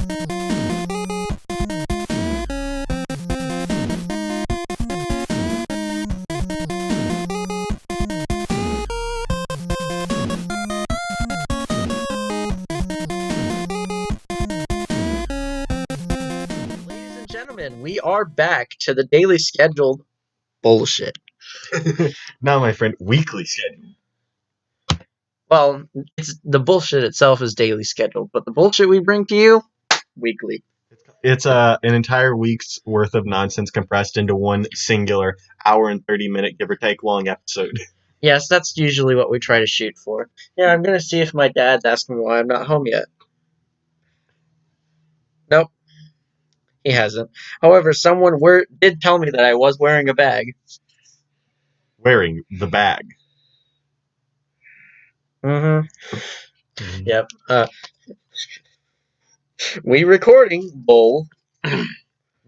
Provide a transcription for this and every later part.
Ladies and gentlemen, we are back to the daily scheduled bullshit. No, my friend, weekly schedule. Well, the bullshit itself is daily scheduled, but the bullshit we bring to you, weekly. It's an entire week's worth of nonsense compressed into one singular hour and 30-minute, give or take, long episode. Yes, that's usually what we try to shoot for. Yeah, I'm gonna see if my dad's asking me why I'm not home yet. Nope, he hasn't. However, someone did tell me that I was wearing a bag. Wearing the bag. Mm-hmm. Yep. We recording, bull.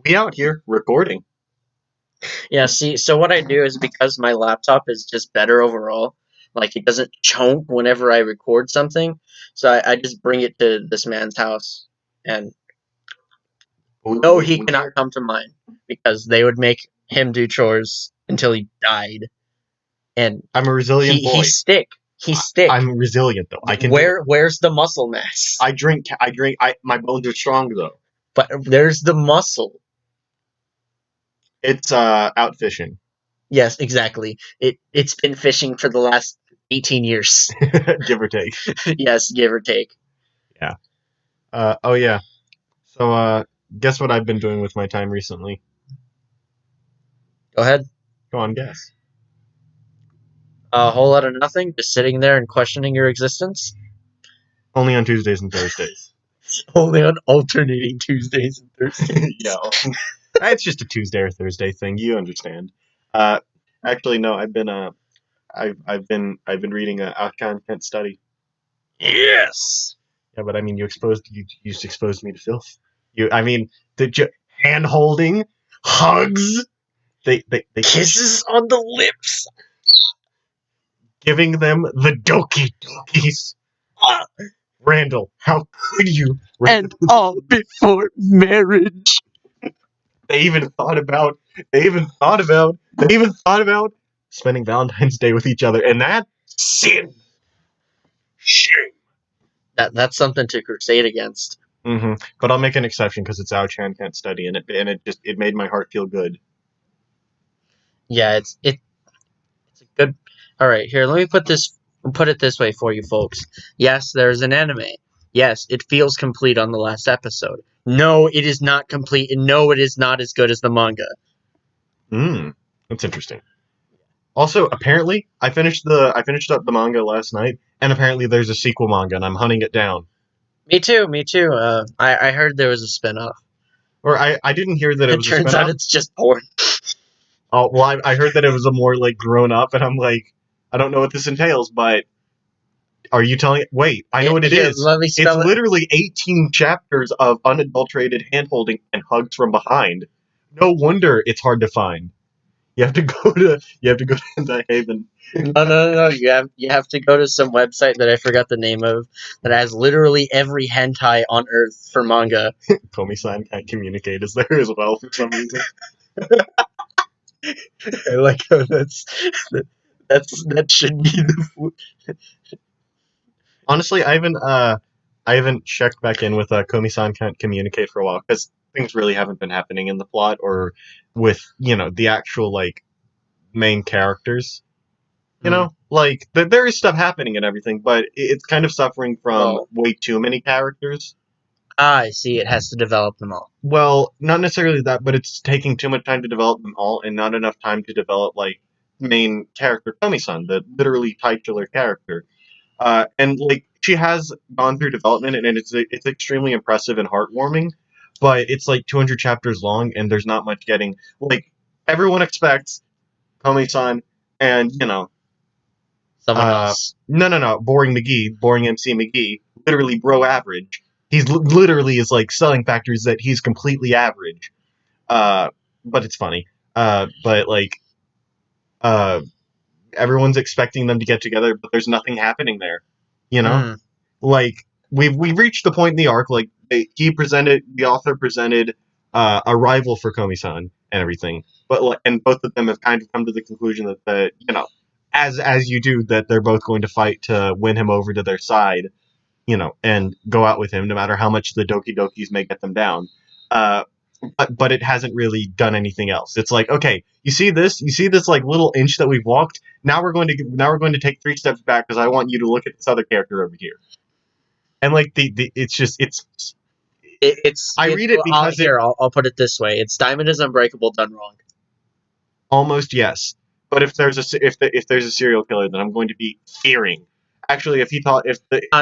We out here recording. Yeah, see, so what I do is because my laptop is just better overall, like it doesn't choke whenever I record something, so I just bring it to this man's house, and no, he cannot come to mine, because they would make him do chores until he died, and I'm a resilient boy. He's stick. I'm resilient though. I can. Where's the muscle mass? I drink. My bones are strong though. But there's the muscle. It's out fishing. Yes, exactly. It's been fishing for the last 18 years. Give or take. Yes, give or take. Yeah. Oh yeah. So guess what I've been doing with my time recently? Go ahead. Go on, guess. A whole lot of nothing, just sitting there and questioning your existence. Only on Tuesdays and Thursdays. Only on alternating Tuesdays and Thursdays. Yeah. It's just a Tuesday or Thursday thing. You understand. Actually, no. I've been been reading a content study. Yes. Yeah, but I mean, you just exposed me to filth. Hand holding, hugs, they kisses on the lips, giving them the doki dokis. Randall, how could you? And all before marriage. They even thought about spending Valentine's Day with each other, and that's sin. Shame. That's something to crusade against. Mm-hmm. But I'll make an exception because it's Ao-chan can't study, and it made my heart feel good. Yeah, it's a good. All right, here, let me put it this way for you folks. Yes, there's an anime. Yes, it feels complete on the last episode. No, it is not complete, and no, it is not as good as the manga. That's interesting. Also, apparently, I finished up the manga last night, and apparently there's a sequel manga, and I'm hunting it down. Me too. I heard there was a spinoff. Or I didn't hear that it was a spinoff. It turns out it's just porn. Oh, well, I heard that it was a more, like, grown up, and I'm like, I don't know what this entails, but are you telling... Wait, I know what it is. Let me spell it's literally 18 chapters of unadulterated hand-holding and hugs from behind. No wonder it's hard to find. You have to go to Hentai Haven. No. You have to go to some website that I forgot the name of that has literally every hentai on Earth for manga. Komi-san can't communicate is there as well for some reason. I like how that should be the. Honestly, I haven't checked back in with Komi-san can't communicate for a while because things really haven't been happening in the plot or with the actual like main characters. Like there is stuff happening and everything, but it's kind of suffering from way too many characters. I see. It has to develop them all. Well, not necessarily that, but it's taking too much time to develop them all, and not enough time to develop like main character Komi-san, the literally titular character. And like she has gone through development, and it's extremely impressive and heartwarming. But it's like 200 chapters long, and there's not much getting. Like everyone expects Komi-san, and someone else. No. Boring MC McGee, literally bro average. He's literally is like selling factors that he's completely average. But it's funny. But like, everyone's expecting them to get together, but there's nothing happening there. Like we've reached the point in the arc, like the author presented a rival for Komi-san and everything, and both of them have kind of come to the conclusion that as you do, that they're both going to fight to win him over to their side, and go out with him, no matter how much the Doki Dokis may get them down. Uh, but it hasn't really done anything else. It's like, okay, you see this like little inch that we've walked. Now we're going to take 3 steps back because I want you to look at this other character over here. And like it's just I read it because I'll put it this way: it's Diamond is Unbreakable done wrong. almost yes. But if there's a serial killer, then I'm going to be fearing. Actually, I'm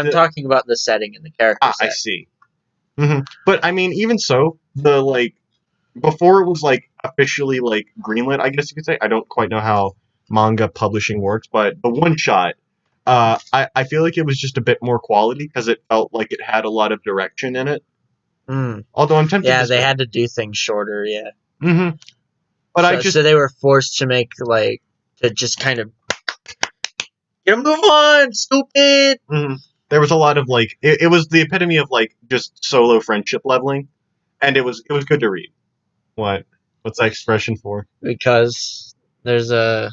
talking about the setting and the character set. I see. But I mean, even so, before it was like officially like greenlit, I guess you could say. I don't quite know how manga publishing works, but the one shot, I feel like it was just a bit more quality because it felt like it had a lot of direction in it. Although I'm tempted. Yeah, they had to do things shorter. Yeah. But so they were forced to make to just kind of get them move on, stupid. There was a lot of it was the epitome of just solo friendship leveling, and it was good to read. What's that expression for? Because there's a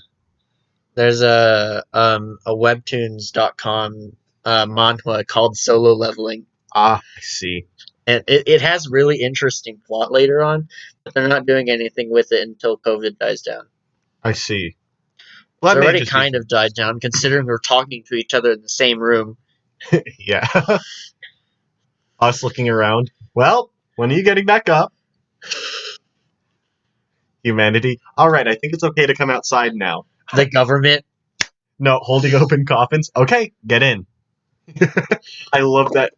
webtoons.com manhwa called Solo Leveling. I see. And it has really interesting plot later on, but they're not doing anything with it until COVID dies down. I see. Well, it's already kind of died down, considering we're talking to each other in the same room. Yeah. Us looking around. Well, when are you getting back up? Humanity. All right, I think it's okay to come outside now. The government. No, holding open coffins. Okay, get in. I love that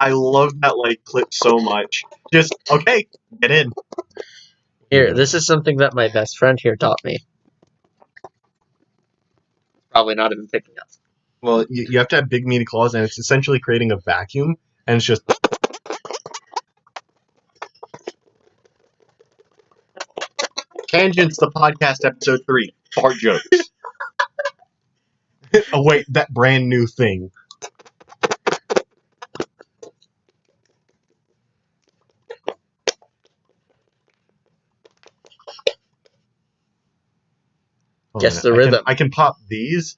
clip so much. Just okay, get in. Here, this is something that my best friend here taught me. Probably not even picking up. Well, you have to have big meaty claws, and it's essentially creating a vacuum, and it's just. Tangents, the podcast, episode 3. Fart jokes. Oh wait, that brand new thing. Guess the rhythm. I can pop these.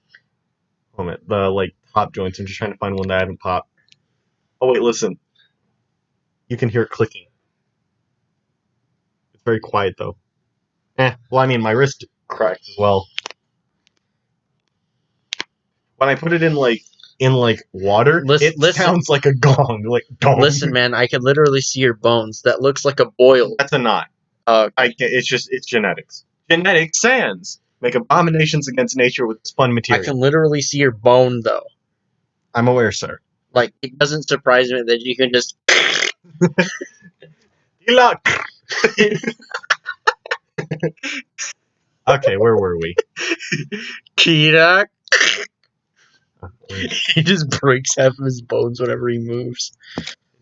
Hold on, the top joints. I'm just trying to find one that I haven't popped. Oh wait, listen. You can hear it clicking. It's very quiet though. Well, I mean, my wrist cracked as well. When I put it in water, it sounds like a gong. Gong. Listen, man, I can literally see your bones. That looks like a boil. That's a knot. It's genetics. Genetic sands make abominations against nature with this fun material. I can literally see your bone, though. I'm aware, sir. It doesn't surprise me that you can just. Okay, where were we? Kira. He just breaks half of his bones whenever he moves.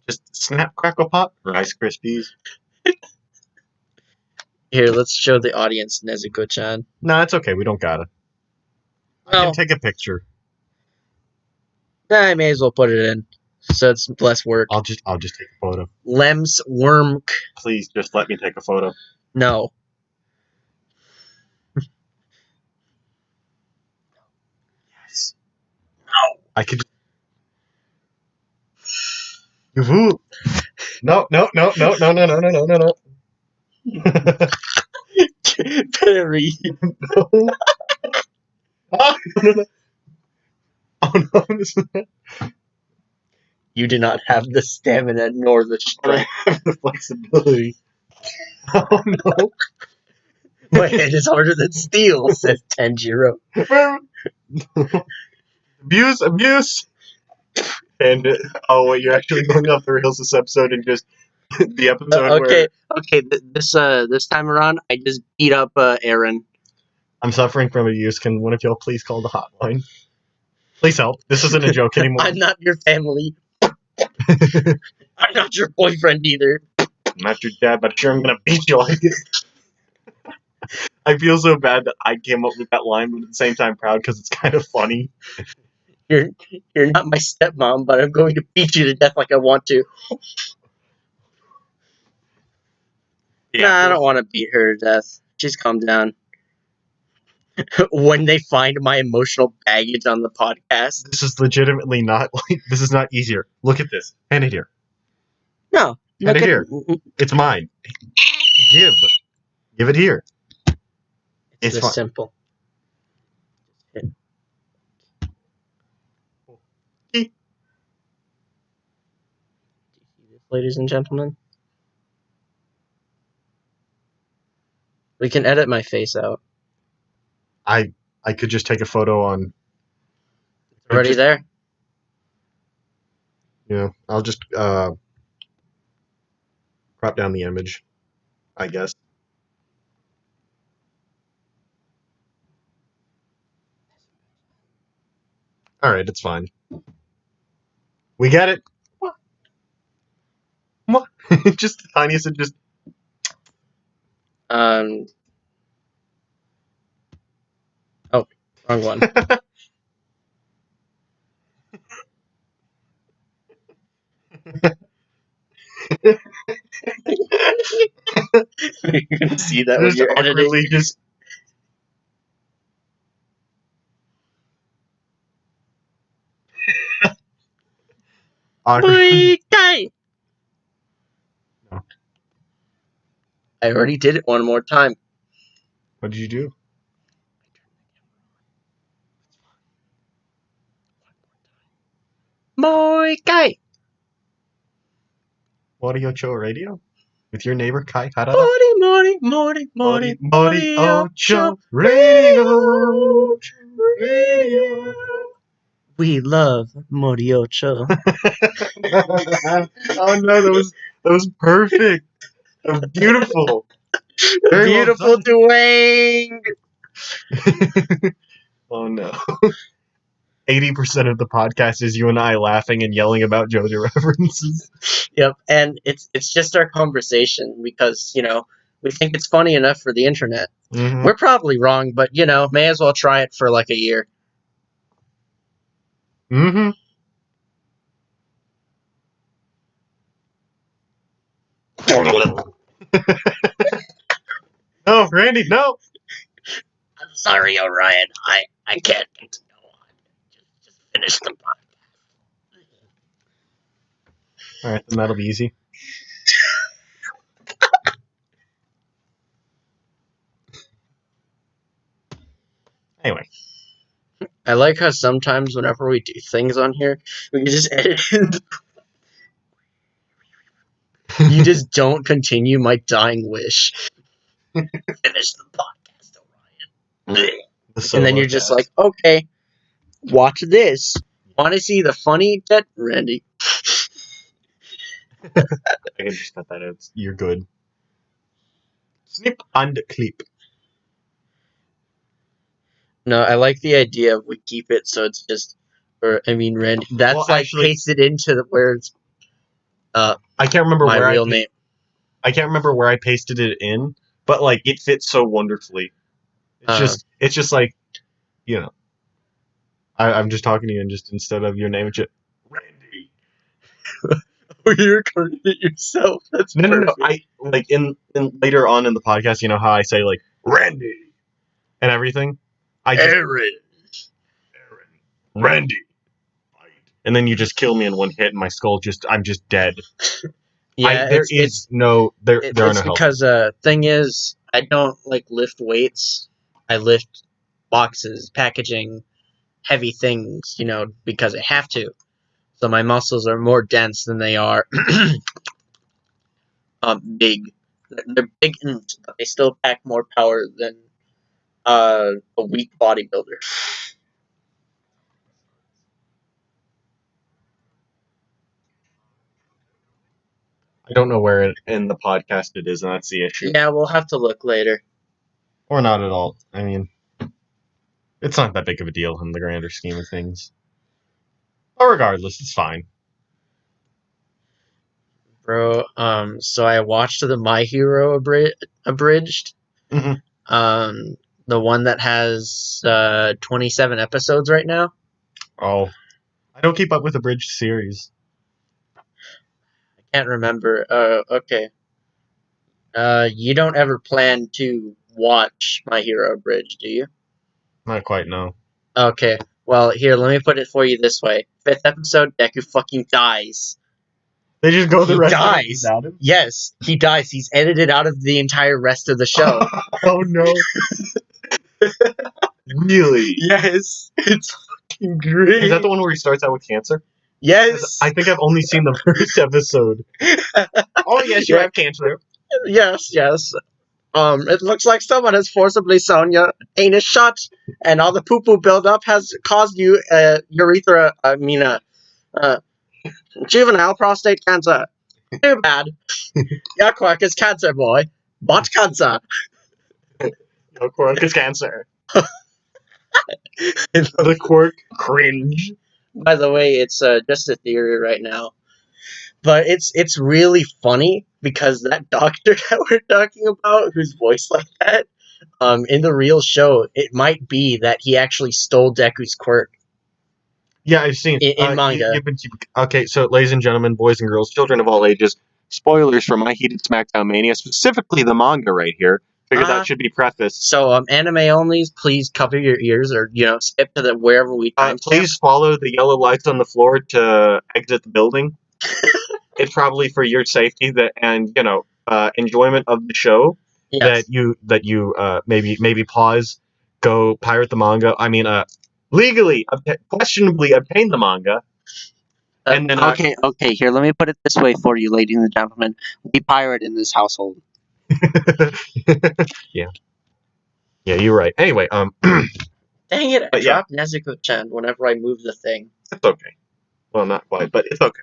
Just snap, crackle, pop, Rice Krispies. Here, let's show the audience Nezuko-chan. No, it's okay. We don't gotta. I can take a picture. I may as well put it in, so it's less work. I'll just take a photo. Lems Wormk. Please, just let me take a photo. No. Yes. No. I could. No. Perry. No. No. Oh no. You do not have the stamina nor the strength. I have the flexibility. Oh no. My head is harder than steel, says Tanjiro. Abuse. And you're actually going off the rails this episode and just the episode where. Okay. This time around, I just beat up Aaron. I'm suffering from abuse. Can one of y'all please call the hotline? Please help. This isn't a joke anymore. I'm not your family. I'm not your boyfriend either. I'm not your dad, but sure I'm gonna beat you like it. I feel so bad that I came up with that line, but at the same time proud because it's kind of funny. You're not my stepmom, but I'm going to beat you to death like I want to. Nah, Yeah. I don't want to beat her to death. Just calm down. When they find my emotional baggage on the podcast. This is legitimately not like this is not easier. Look at this. Hand it here. No, Hand look it at. here. It's mine. Give. Give it here. It's It's this fine. simple. Do you see this, ladies and gentlemen? We can edit my face out. I could just take a photo on. It's already there. I'll just crop down the image, I guess. All right, it's fine. We get it. What? What? Just the tiniest and just. Um. Oh, wrong one. You're gonna see that when Just you're editing. awkwardly just. Awkward. Boy, die. No. I already did it one more time. What did you do? Boy, die. Audio Cho Radio? With your neighbor Kai Harada? Morty, Morty, Morty, Morty, Mori Morty, Ocho Radio. Radio. Radio. We love Moriocho. Oh no, that was perfect. That was beautiful. Very well Beautiful done. Dwayne. Oh no. 80% of the podcast is you and I laughing and yelling about JoJo references. Yep, and it's just our conversation because we think it's funny enough for the internet. Mm-hmm. We're probably wrong, but may as well try it for like a year. Mm-hmm. No, Randy, no. I'm sorry, Orion. I can't get to go on. Just finish the podcast. All right, then that'll be easy. Anyway. I like how sometimes whenever we do things on here, we can just edit it. You just don't continue my dying wish. Finish the podcast, Orion. And then you're just like, okay, watch this. Want to see the funny bit, Randy? I can just cut that out. You're good. Snip and clip. No, I like the idea of we keep it so it's just, Randy. That's Well, like actually- pasted into the where it's I can't remember my where real name. I can't remember where I pasted it in, but like it fits so wonderfully. It's just like, I'm just talking to you, and just instead of your name, it's just Randy. You're recording it yourself. That's No. perfect. I like in later on in the podcast, you know how I say like Randy and everything. I just Aaron. Randy, and then you just kill me in one hit, and my skull I'm just dead. Yeah, There are no it's health. because thing is, I don't like lift weights. I lift boxes, packaging, heavy things, because I have to. So my muscles are more dense than they are big. They're big, but they still pack more power than a weak bodybuilder. I don't know where in the podcast it is, and that's the issue. Yeah, we'll have to look later. Or not at all. I mean, it's not that big of a deal in the grander scheme of things. But regardless, it's fine. Bro, so I watched the My Hero abridged. Mm-hmm. The one that has 27 episodes right now. Oh, I don't keep up with the abridged series. I can't remember. Okay. You don't ever plan to watch My Hero Bridge, do you? Not quite, no. Okay. Well, here, let me put it for you this way. Fifth episode, Deku fucking dies. They just go the He rest of it dies. without him? Yes, he dies. He's edited out of the entire rest of the show. Oh no. Really? Yes, it's fucking great. Is that the one where he starts out with cancer? Yes. I think I've only seen the first episode. Oh yes, you Yeah. have cancer. Yes, yes. It looks like someone has forcibly sewn your anus shut, and all the poo-poo buildup has caused you juvenile prostate cancer. Too bad. Your quirk is cancer, boy. But cancer. No, quirk is cancer. The quirk cringe. By the way, it's just a theory right now, but it's really funny because that doctor that we're talking about, who's voiced like that, in the real show, it might be that he actually stole Deku's quirk Yeah, I've seen. in manga. Okay, so ladies and gentlemen, boys and girls, children of all ages, spoilers for My Heated Smackdown Mania, specifically the manga right here. Figured that should be prefaced. So, anime onlys, please cover your ears, or skip to the wherever we timestamp. Please follow the yellow lights on the floor to exit the building. It's probably for your safety and enjoyment of the show. Yes. that you maybe pause, go pirate the manga. I mean, legally, questionably obtain the manga, and then okay. Here, let me put it this way for you, ladies and gentlemen: we pirate in this household. yeah, you're right. Anyway, Dang it! I But yeah. dropped Nezuko-chan whenever I move the thing. it's okay. Well, not quite, but it's okay.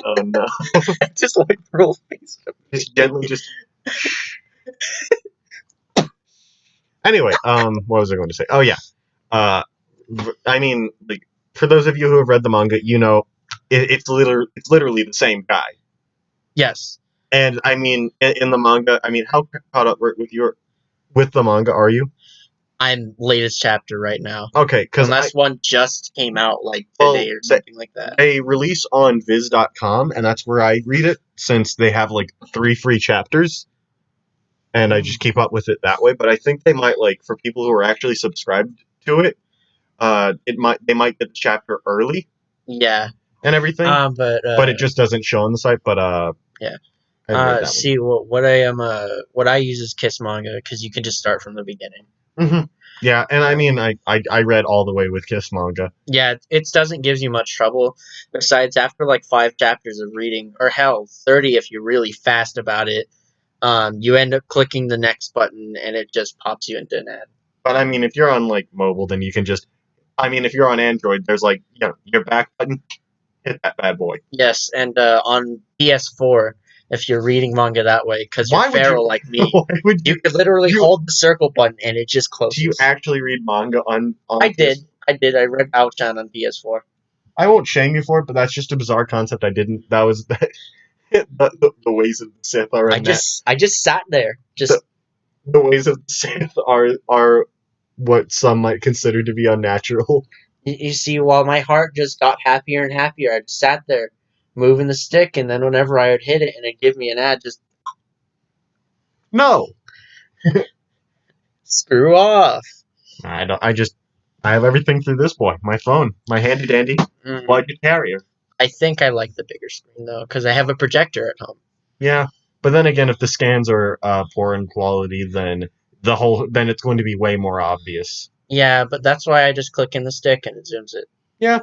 Oh no! Just like roll face. Just gently, just. Anyway, what was I going to say? Oh yeah, I mean, like, for those of you who have read the manga, it's literally the same guy. Yes. And I mean, in the manga, I mean, how caught up with the manga are you? I'm latest chapter right now. Okay, because unless one just came out like today or something like that. They release on viz.com, and that's where I read it, since they have like 3 free chapters, and I just keep up with it that way. But I think they might, like, for people who are actually subscribed to it, they might get the chapter early. Yeah. And everything. But it just doesn't show on the site. But yeah. See, what I use is Kiss Manga, because you can just start from the beginning. Mm-hmm. Yeah, and I mean, I read all the way with Kiss Manga. Yeah, it doesn't give you much trouble. Besides, after like 5 chapters of reading, or hell, 30 if you're really fast about it, you end up clicking the next button, and it just pops you into an ad. But I mean, if you're on like mobile, then you can just. I mean, if you're on Android, there's like your back button. Hit that bad boy. Yes, and on PS4, if you're reading manga that way, because you're feral like me, you could literally hold the circle button and it just closes. Do you actually read manga on I did. I read Bao-chan on PS4. I won't shame you for it, but that's just a bizarre concept. I didn't. That was the ways of the Sith are. I just sat there. Just the ways of the Sith are what some might consider to be unnatural. You see, while my heart just got happier and happier, I just sat there, moving the stick, and then whenever I would hit it and it'd give me an ad, just no. Screw off. I don't. I have everything through this boy, my phone, my handy dandy budget carrier. I think I like the bigger screen though, because I have a projector at home. Yeah, but then again, if the scans are poor in quality, then it's going to be way more obvious. Yeah, but that's why I just click in the stick and it zooms it. Yeah.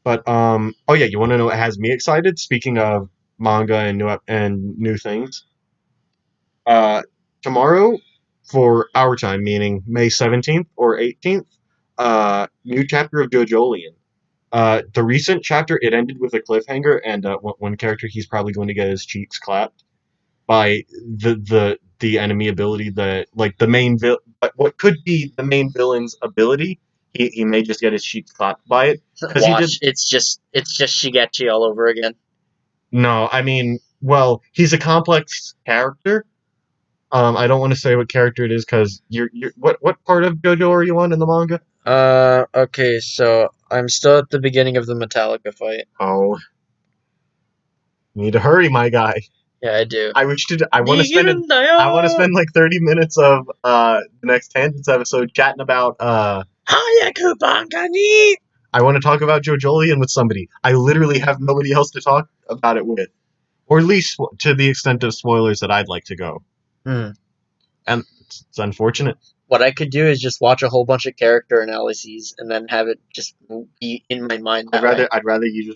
But oh yeah, you want to know what has me excited? Speaking of manga and new things, tomorrow, for our time, meaning May 17th or 18th, new chapter of JoJolian. The recent chapter, it ended with a cliffhanger, and one character, he's probably going to get his cheeks clapped by the enemy ability, what could be the main villain's ability. He may just get his cheeks clapped by it. It's just Shigechi all over again. No, I mean, well, he's a complex character. I don't want to say what character it is, because what part of JoJo are you on in the manga? Okay, so I'm still at the beginning of the Metallica fight. Oh. You need to hurry, my guy. Yeah, I do. I want to spend like 30 minutes of the next Tangents episode chatting about Hiya, coupon gani! I want to talk about JoJolian with somebody. I literally have nobody else to talk about it with. Or at least to the extent of spoilers that I'd like to go. Hmm. And it's unfortunate. What I could do is just watch a whole bunch of character analyses and then have it just be in my mind. I'd rather you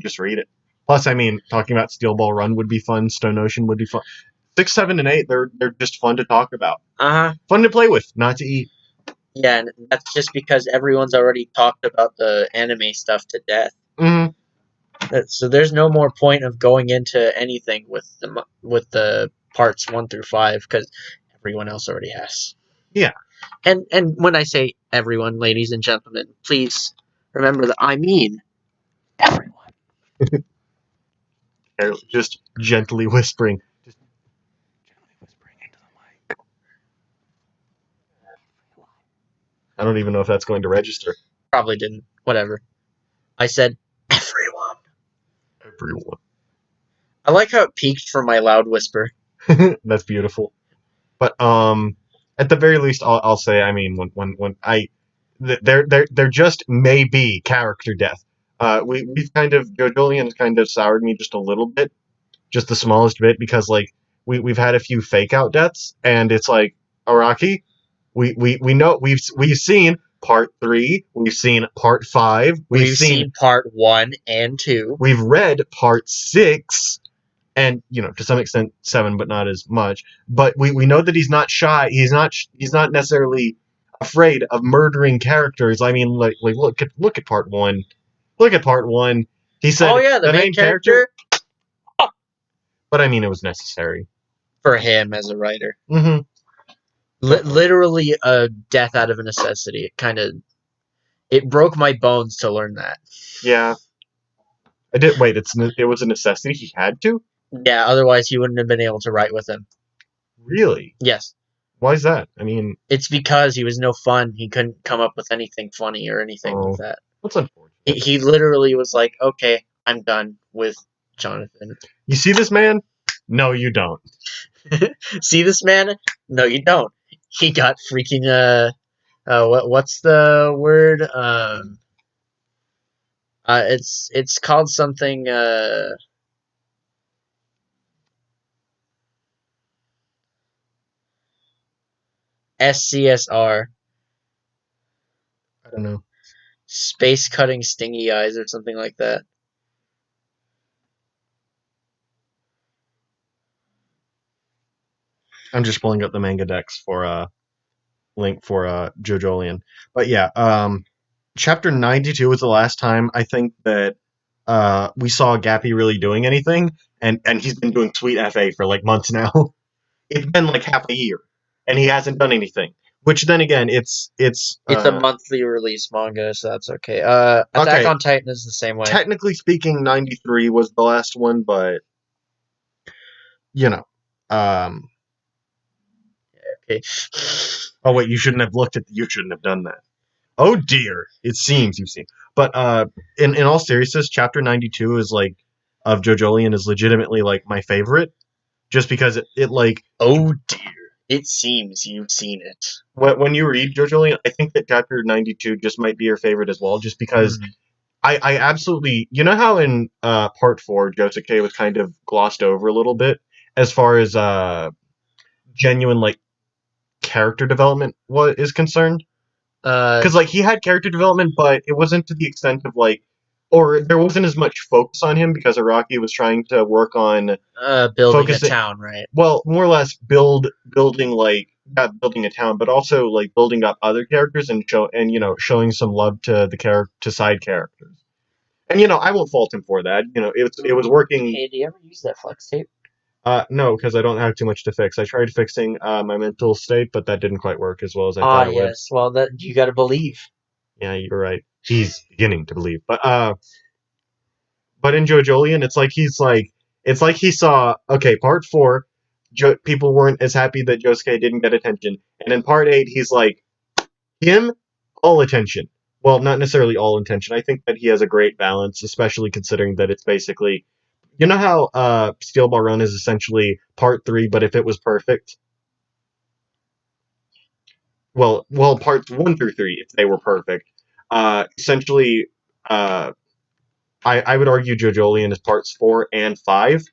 just read it. Plus, I mean, talking about Steel Ball Run would be fun. Stone Ocean would be fun. 6, 7, and 8, they're just fun to talk about. Fun to play with, not to eat. Yeah, and that's just because everyone's already talked about the anime stuff to death. So there's no more point of going into anything with the parts 1 through 5 because everyone else already has. Yeah. And when I say everyone, ladies and gentlemen, please remember that I mean everyone. Just gently whispering. Just gently whispering into the mic. I don't even know if that's going to register. Probably didn't. Whatever. I said everyone. Everyone. I like how it peaked for my loud whisper. That's beautiful. But at the very least, I'll say, I mean, when there just may be character death. We've kind of JoJolian has kind of soured me just a little bit, just the smallest bit, because like we've had a few fake out deaths, and it's like Araki, we know we've seen part 3, we've seen part 5, we've seen part 1 and 2, we've read part 6. And to some extent 7, but not as much. But we know that he's not shy. He's not necessarily afraid of murdering characters. I mean, like look at part 1. Look at part 1. He said, "Oh yeah, the main character." But I mean, it was necessary for him as a writer. Mm-hmm. Literally a death out of a necessity. It broke my bones to learn that. Yeah. I did. Wait, it was a necessity. He had to. Yeah, otherwise he wouldn't have been able to write with him. Really? Yes. Why is that? I mean, it's because he was no fun. He couldn't come up with anything funny or anything like that. That's unfortunate. He literally was like, "Okay, I'm done with Jonathan." You see this man? No, you don't. See this man? No, you don't. He got freaking what's the word? It's called something SCSR. I don't know. Space cutting stingy eyes or something like that. I'm just pulling up the manga decks for link for JoJolian. But yeah, chapter 92 was the last time I think that we saw Gappy really doing anything, and he's been doing Sweet FA for like months now. It's been like half a year, and he hasn't done anything. Which then again, it's a monthly release manga, so that's okay. Attack on Titan is the same way. Technically speaking, 93 was the last one, but Okay. Oh wait, you shouldn't have done that. Oh dear, it seems you've seen. But in all seriousness, chapter 92 is like of JoJolian is legitimately like my favorite, just because it like oh dear, it seems you've seen it. When you read JoJolian, I think that chapter 92 just might be your favorite as well, just because I absolutely how in part 4 Josuke was kind of glossed over a little bit as far as genuine like character development is concerned. Because like he had character development, but it wasn't to the extent of like, or there wasn't as much focus on him because Araki was trying to work on building a town, right? Well, more or less building like not building a town, but also like building up other characters and showing some love to to side characters. And I won't fault him for that. It was working. Hey, do you ever use that flex tape? No, because I don't have too much to fix. I tried fixing my mental state, but that didn't quite work as well as I thought it would. Yes. Well, that you got to believe. Yeah, you're right. He's beginning to believe, but in JoJolian, it's like he saw part 4, people weren't as happy that Josuke didn't get attention, and in part 8, he's like him, all attention. Well, not necessarily all attention. I think that he has a great balance, especially considering that it's basically You know how Steel Ball Run is essentially part 3, but if it was perfect? Well, parts 1 through 3, if they were perfect. Essentially, uh, I would argue JoJolion is parts 4 and 5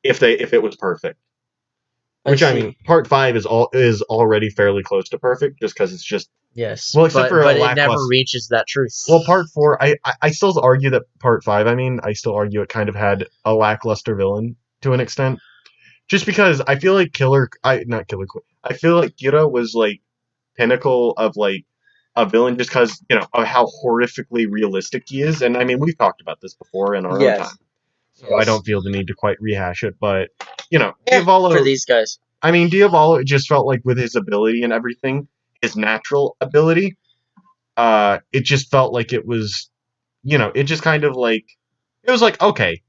if it was perfect. I Which I see. mean, part 5 is already fairly close to perfect, just because it's just Yes, well, except for a but it never lackluster. reaches that truth. Well, part 4, I still argue that part 5. I mean, I still argue it kind of had a lackluster villain to an extent. Just because I feel like not Killer Queen. I feel like Kira was like pinnacle of like a villain just because of how horrifically realistic he is. And I mean, we've talked about this before in our own time, Yes. so I Yes. don't feel the need to quite rehash it. But Yeah, for Diavolo. these guys. I mean, Diavolo just felt like with his ability and everything, his natural ability, it just felt like it was, it just kind of like it was like okay,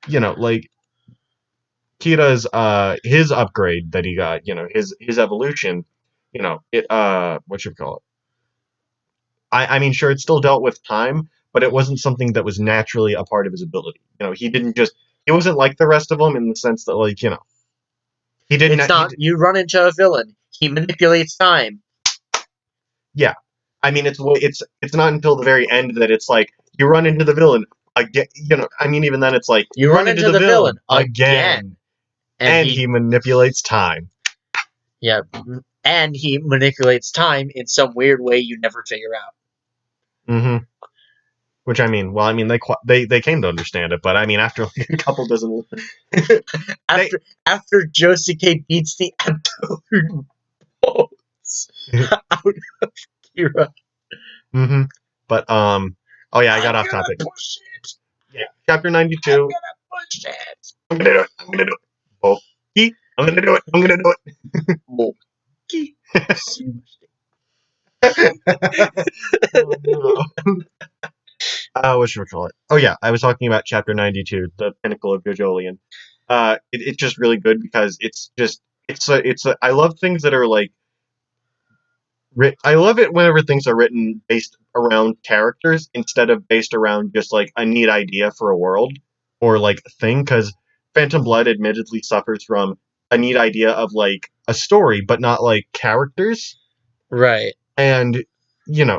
like Kira's his upgrade that he got, his evolution, it what should we call it? I mean, sure, it still dealt with time, but it wasn't something that was naturally a part of his ability. He wasn't like the rest of them in the sense that like he didn't It's not you run into a villain. He manipulates time. yeah. I mean, it's not until the very end that it's like you run into the villain again. I mean, even then it's like You you run run into into the the villain villain again, again, and and he manipulates time. yeah, and he manipulates time in some weird way you never figure out. Mm-hmm. Which I mean, well, I mean, they came to understand it, but I mean, after like a couple dozen, they After Josuke beats the absolute bolts out of Kira. mm-hmm. But oh yeah, I I'm got off gonna topic. push it. Yeah, chapter I'm 92. gonna push it. I'm gonna do it. I'm gonna do it. Oh, I'm gonna do it. I'm gonna do Monkey. it. Oh, no. What should we call it? Oh yeah, I was talking about chapter 92, the pinnacle of Gojolian. It's just really good because I love things that are like I love it whenever things are written based around characters instead of based around just like a neat idea for a world or like thing. Because Phantom Blood admittedly suffers from a neat idea of like a story, but not like characters. Right. And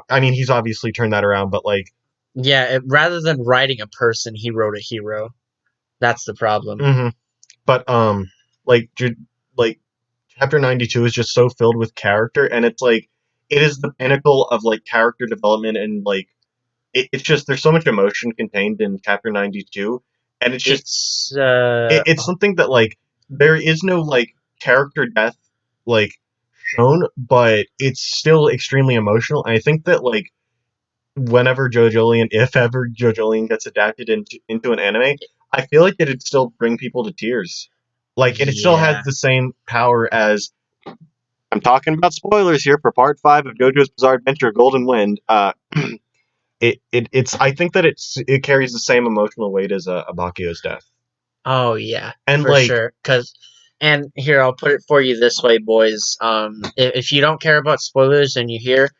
I mean, he's obviously turned that around, but like, Yeah, rather than writing a person, he wrote a hero. That's the problem. mhm. But like, like chapter 92 is just so filled with character, and it's like it is the pinnacle of like character development and like it's just there's so much emotion contained in chapter 92, and it's just It's it's something that like there is no like character death like shown, but it's still extremely emotional. And I think that like whenever JoJolion, if ever JoJolion gets adapted into an anime, I feel like it'd still bring people to tears. Like it still has yeah. the same power as I'm talking about spoilers here for part 5 of JoJo's Bizarre Adventure Golden Wind. It's I think that it carries the same emotional weight as Abakio's death. Oh yeah, And for like, sure. And here I'll put it for you this way, boys. If you don't care about spoilers and you hear,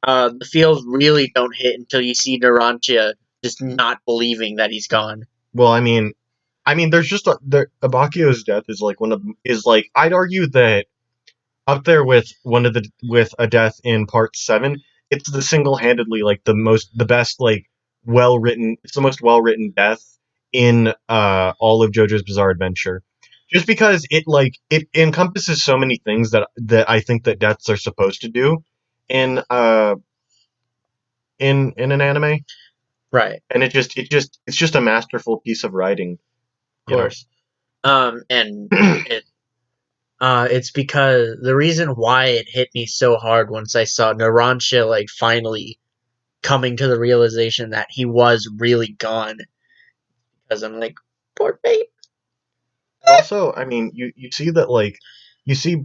the feels really don't hit until you see Narantia just not believing that he's gone. well, I mean, there's just Abakio's death is like is like I'd argue that up there with with a death in part 7. It's the single-handedly like the best like well written. It's the most well written death in all of JoJo's Bizarre Adventure. Just because it encompasses so many things that I think that deaths are supposed to do in in an anime, Right, and it's just a masterful piece of writing, of you know. course. And it's because the reason why it hit me so hard once I saw Narantia like finally coming to the realization that he was really gone. Because I'm like, poor babe. Also, I mean, you see that like you see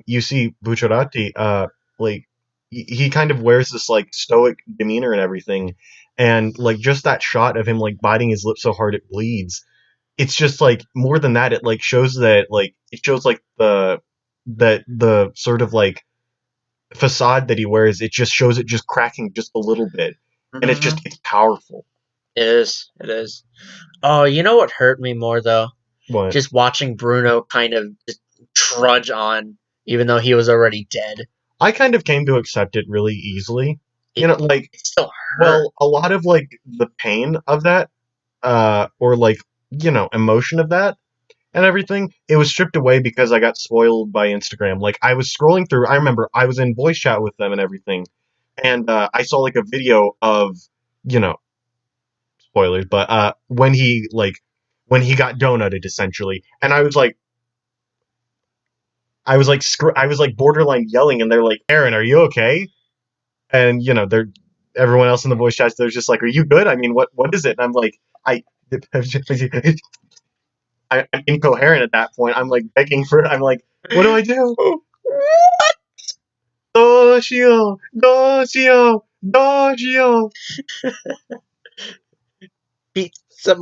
you see Bucciarati, like he kind of wears this like stoic demeanor and everything, and like just that shot of him like biting his lip so hard it bleeds. It's just like more than that. It like shows that like it shows like the sort of like facade that he wears. It just shows it just cracking just a little bit, and Mm-hmm. it's powerful. It is. It is. Oh, you know what hurt me more though? What? Just watching Bruno kind of just trudge on, even though he was already dead. I kind of came to accept it really easily. You It, know, like, it still hurt. well, a lot of like the pain of that, or like, emotion of that and everything, it was stripped away because I got spoiled by Instagram. Like, I was scrolling through, I remember I was in voice chat with them and everything, and I saw like a video of, you know, spoilers, but when he got donutted essentially, and I was like borderline yelling, and they're like, "Aaron, are you okay?" And they're everyone else in the voice chats. They're just like, "Are you good? I mean, what is it?" And I'm like, I. I'm incoherent at that point. I'm like begging for. I'm like, what do I do? Doshio, doshio, doshio. Pizza.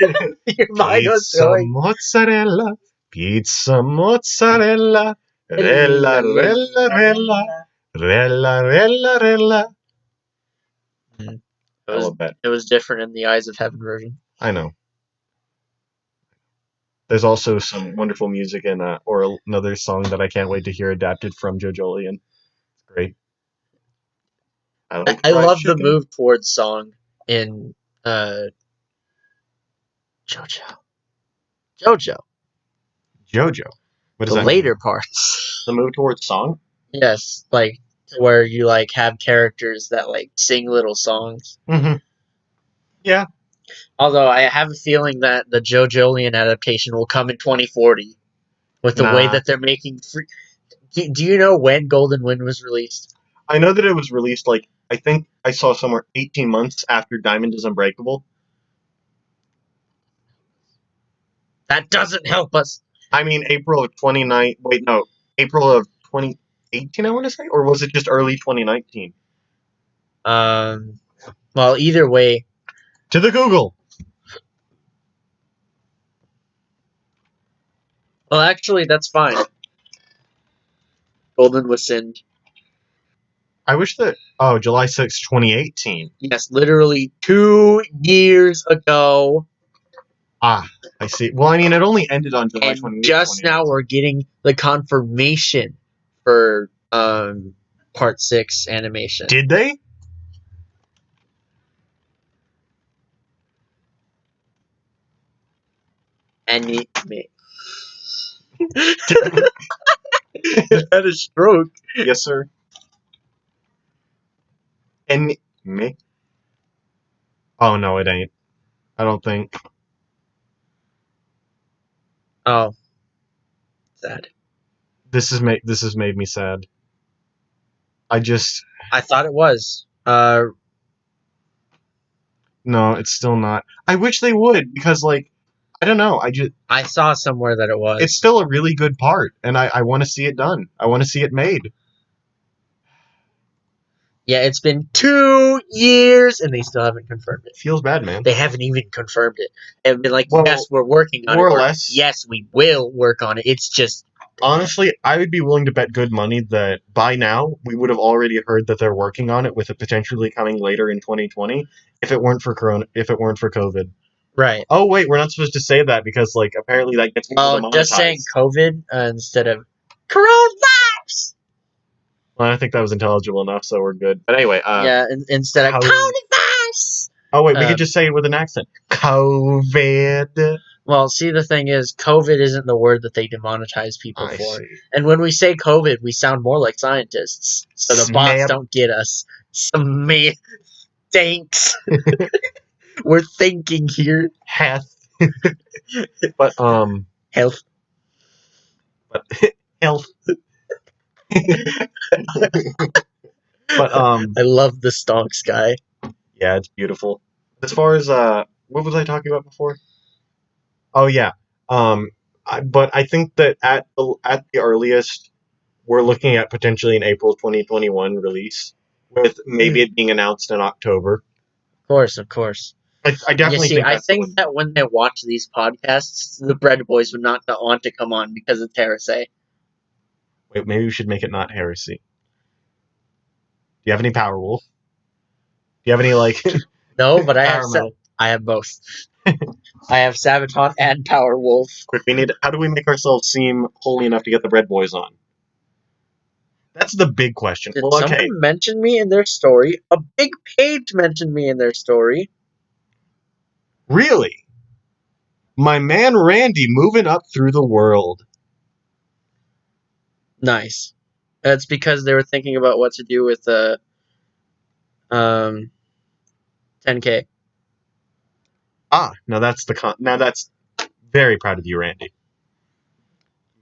Your mind was Pizza going. mozzarella, pizza mozzarella, rella, rella, rella, rella, rella, rella. Mm. I love that. It was different in the Eyes of Heaven version. I know. There's also some wonderful music in or another song that I can't wait to hear adapted from JoJo. It's great. I like I fried love the chicken. move towards song in uh JoJo. JoJo. JoJo. What does The that mean? later parts. The move towards song? Yes, like where you like have characters that like sing little songs. Mm-hmm. Yeah. Although I have a feeling that the JoJolian adaptation will come in 2040 with the way Nah. that they're making free. Do you know when Golden Wind was released? I know that it was released like I think I saw somewhere 18 months after Diamond is Unbreakable. That doesn't help us. I mean April of 29. Wait, no, April of 2018. I want to say, or was it just early 2019? Um. Well, either way. To the Google. Well, actually, that's fine. Golden was sinned. I wish that. Oh, July 6th, 2018. Yes, literally 2 years ago. Ah, I see. Well, I mean, it only ended on July And 28th, just now 2019. we're getting the confirmation for part 6 animation. Did they? Anime. Had a stroke. Yes, sir. And me? Oh no, it ain't. I don't think. Oh, sad. This has made me sad. I just I thought it was. no, it's still not. I wish they would because like I don't know. I saw somewhere that it it's was. still a really good part, and I want to see it done. I want to see it made. Yeah, it's been 2 years and they still haven't confirmed it. Feels bad, man. They haven't even confirmed it. They've been like, Well, yes, we're working on it. more or Or, less. yes, we will work on it. It's just. Honestly, I would be willing to bet good money that by now we would have already heard that they're working on it, with it potentially coming later in 2020, if it weren't for Corona, if it weren't for COVID. Right. Oh wait, we're not supposed to say that because like apparently that gets people Well, demonetized. just saying COVID instead of coronavirus. Well, I think that was intelligible enough, so we're good. But anyway, Yeah, instead of how- coronavirus. oh wait, we could just say it with an accent. COVID. Well, see, the thing is, COVID isn't the word that they demonetize people I for. see. And when we say COVID, we sound more like scientists. So the bots Snap. don't get us. Some thanks. We're thinking here. Health. But Health. but health. But I love the stonks guy. yeah, it's beautiful. As far as what was I talking about before? Oh yeah. But I think that at the earliest we're looking at potentially an April 2021 release, with maybe it being announced in October. Of course, of course. I definitely think I that's think that when they watch these podcasts, the Bread Boys would not want to come on because of heresy. Wait, maybe we should make it not heresy. Do you have any Power Wolf? Do you have any like? Do No, but Caramel. I have both. I have Sabaton and Power Wolf. Quick, we need. How do we make ourselves seem holy enough to get the Red Boys on? That's the big question. Did Well, someone okay. mention me in their story? A big page mentioned me in their story. Really? My man Randy moving up through the world. Nice. That's because they were thinking about what to do with the 10K. Now that's now that's very proud of you, Randy.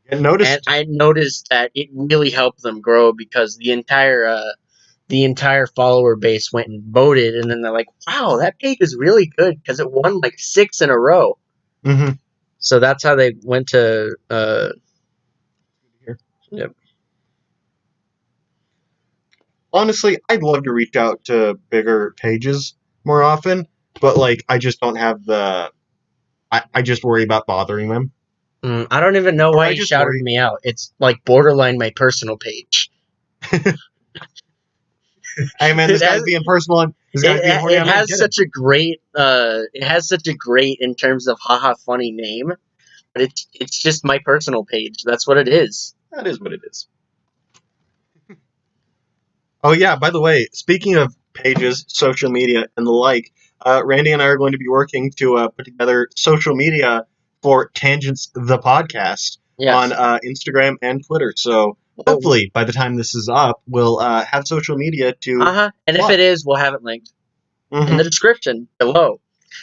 And And noticed. I noticed that it really helped them grow because the entire follower base went and voted, and then they're like, "Wow, that page is really good," because it won like 6 in a row. Mm-hmm. So that's how they went to. Yep. Honestly, I'd love to reach out to bigger pages more often, but like I just don't have the. I just worry about bothering them, I don't even know or why I he just shouted worry. me out. It's like borderline my personal page. Hey man, It this guy's has being personal. This guy's being horny it on me. has Get him. such a great in terms of haha funny name, but it's just my personal page. That's what it is. That is what it is. Oh yeah, by the way, speaking of pages, social media, and the like, Randy and I are going to be working to put together social media for Tangents the podcast on Yes. Instagram and Twitter. So Oh, hopefully by the time this is up, we'll have social media to and if plug. it is, we'll have it linked in the Mm-hmm. description below.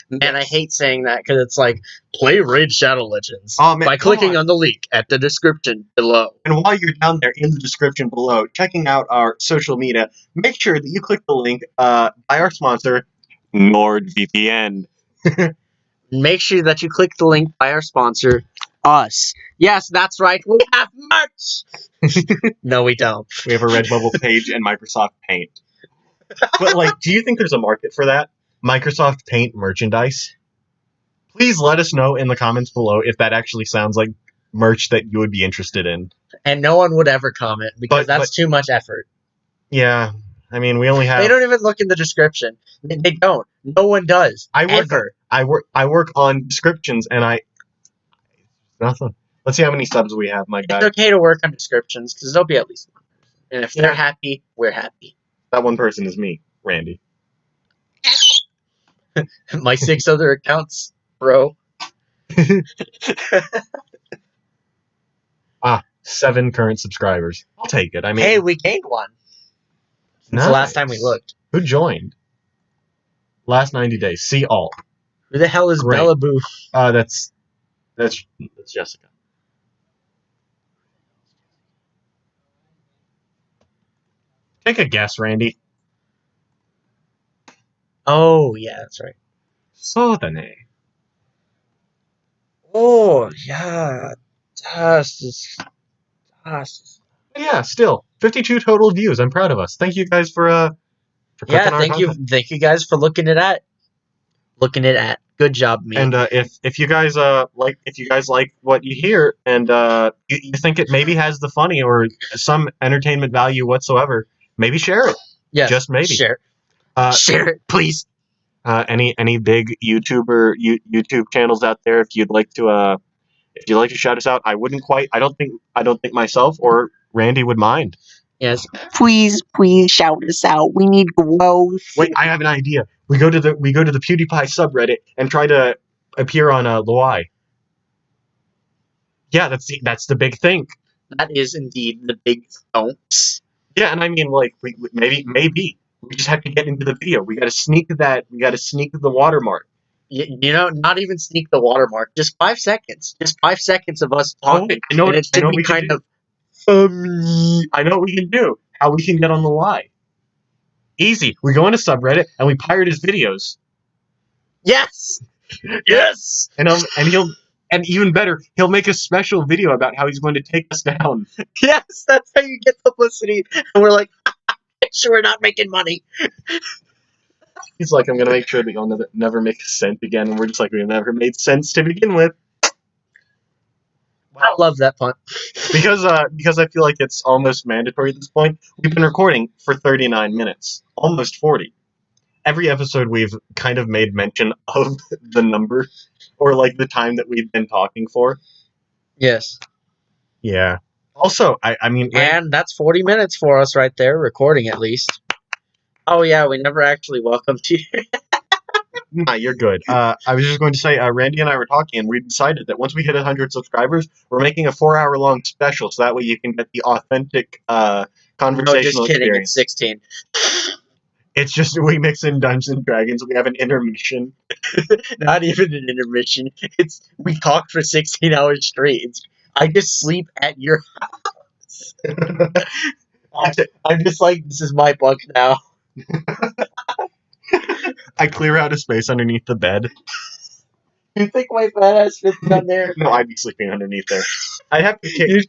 Man, I Yes. hate saying that because it's like play Raid Shadow Legends Oh man, by come clicking on. on the link at the description below. And while you're down there in the description below, checking out our social media, make sure that you click the link by our sponsor, NordVPN. Make sure that you click the link by our sponsor, us. Yes, that's right. We have merch. No, we don't. We have a Redbubble page and Microsoft Paint. But like, do you think there's a market for that? Microsoft Paint merchandise? Please let us know in the comments below if that actually sounds like merch that you would be interested in. And no one would ever comment because But that's too much effort. yeah, I mean, we only They have. don't even look in the description. They don't. No one does. I work. Ever. I work on descriptions, and nothing. Let's see how many subs we have, my It's guy. okay to work on descriptions because there'll be at least one. And if they're Yeah. happy, we're happy. That one person is me, Randy. My 6 other accounts, bro. 7 current subscribers. I'll take it. I mean, Hey, we gained one since the last time we looked. Who joined? Last 90 days. See all. Who the hell is Great. Bella Boo? That's Jessica. Take a guess, Randy. Oh, yeah, that's right. Sodane. Oh, yeah. Das. Yeah, still 52 total views. I'm proud of us. Thank you guys for Yeah, clicking our content. thank you guys for looking it at. Good job, me. And if you guys like what you hear and you think it maybe has the funny or some entertainment value whatsoever, maybe share it. Yes, Just maybe. share it, please. Any big YouTube channels out there, if you'd like to shout us out, I don't think myself or Randy would mind. Yes, please shout us out. We need growth. Wait, I have an idea. We go to the PewDiePie subreddit and try to appear on Loai. Yeah, that's the big thing. That is indeed the big don'ts. Yeah, and I mean, like, maybe we just have to get into the video. We got to sneak that. We got to sneak the watermark. Not even sneak the watermark. Just 5 seconds. Just 5 seconds of us talking. I know. And it should be kind of. I know what we can do. How we can get on the lie. Easy. We go into subreddit and we pirate his videos. Yes. Yes. And even better, he'll make a special video about how he's going to take us down. Yes, that's how you get publicity. And we're like, sure, we're not making money. He's like, I'm going to make sure that you'll never make a cent again. And we're just like, we've never made sense to begin with. I love that punt. Because I feel like it's almost mandatory at this point. We've been recording for 39 minutes. Almost 40. every episode we've kind of made mention of the number or like the time that we've been talking for. Yes. Yeah. Also, I mean, And that's 40 minutes for us right there, recording at least. Oh, yeah, we never actually welcomed you. nah, you're good. I was just going to say, Randy and I were talking, and we decided that once we hit 100 subscribers, we're making a 4-hour long special, so that way you can get the authentic No, conversational just kidding. It's experience. 16. It's just we mix in Dungeons and Dragons. We have an intermission. Not even an intermission. We talk for 16 hours straight. I just sleep at your house. I'm just like, this is my bunk now. I clear out a space underneath the bed. You think my fat ass fits down there? No, I'd be sleeping underneath there. I'd have to kick.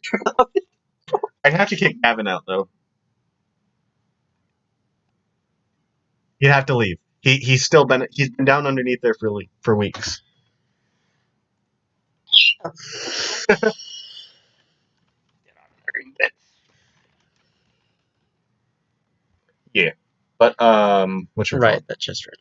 I'd have to kick Gavin out though. He'd have to leave. He's been down underneath there for weeks. Yeah, but what's your Right, call? that's just right.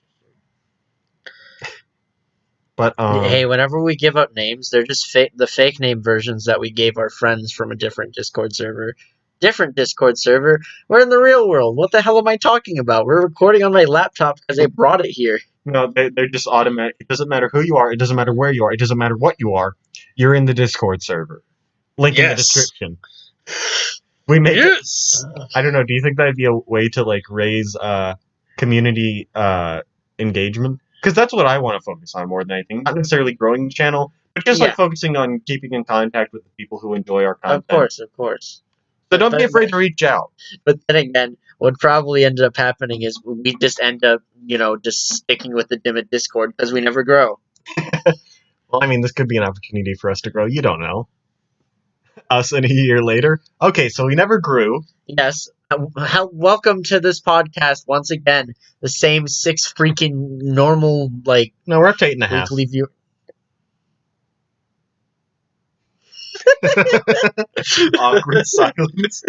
But Hey, whenever we give up names, they're just the fake name versions that we gave our friends from a different Discord server. Different Discord server. We're in the real world. What the hell am I talking about? We're recording on my laptop because I brought it here. no, they're just automatic. It doesn't matter who you are. It doesn't matter where you are. It doesn't matter what you are. You're in the Discord server. Link in the description. We make. Yes. I don't know. Do you think that'd be a way to like raise community engagement? Because that's what I want to focus on more than anything. Not necessarily growing the channel, but just like focusing on keeping in contact with the people who enjoy our content. Of course. So don't be afraid to reach out. But then again, what probably ended up happening is we just end up, just sticking with the Dimit Discord because we never grow. Well, I mean, this could be an opportunity for us to grow. You don't know. Us in a year later. Okay, so we never grew. Yes. Welcome to this podcast once again. The same 6 freaking normal No, we're up to 8.5. weekly view. Awkward silence.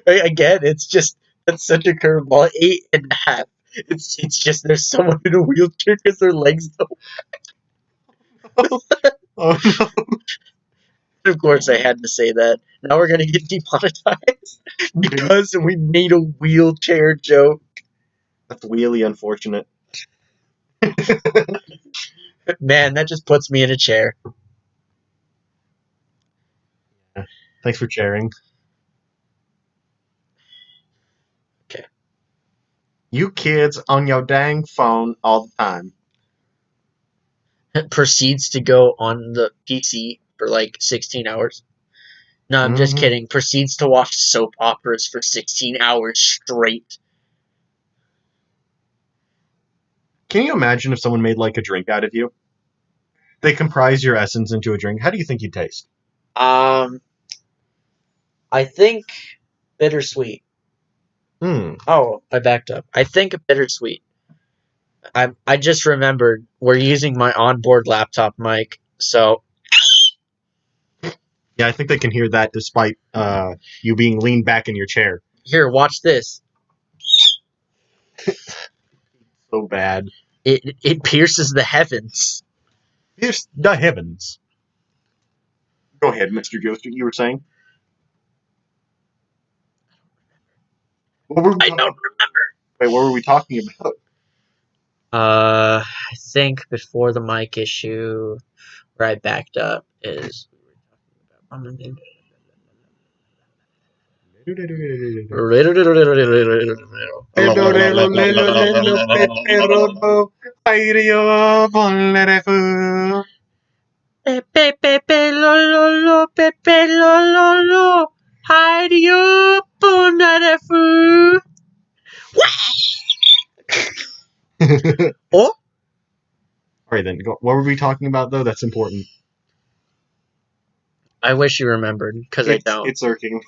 Again, that's such a curveball. 8.5. It's just there's someone in a wheelchair because their legs don't. Oh no. Of course, I had to say that. Now we're gonna get demonetized because we made a wheelchair joke. That's really unfortunate. Man, that just puts me in a chair. Thanks for sharing. Okay. You kids on your dang phone all the time. Proceeds to go on the PC for 16 hours. No, I'm just kidding. Proceeds to watch soap operas for 16 hours straight. Can you imagine if someone made like a drink out of you? They comprise your essence into a drink. How do you think you'd taste? I think bittersweet. Oh, I backed up. I think bittersweet. I just remembered we're using my onboard laptop mic, so yeah, I think they can hear that despite you being leaned back in your chair. Here, watch this. So bad. It pierces the heavens. Pierce the heavens. Go ahead, Mr. Joester. You were saying? I don't remember. Wait, what were we talking about? I think before the mic issue, where I backed up is. Pepe, Pepe, lo, lo, lo, Pepe, lo, lo, lo. Hide you, Punarefu. Oh? Alright then, what were we talking about though? That's important. I wish you remembered, because I don't. It's irking.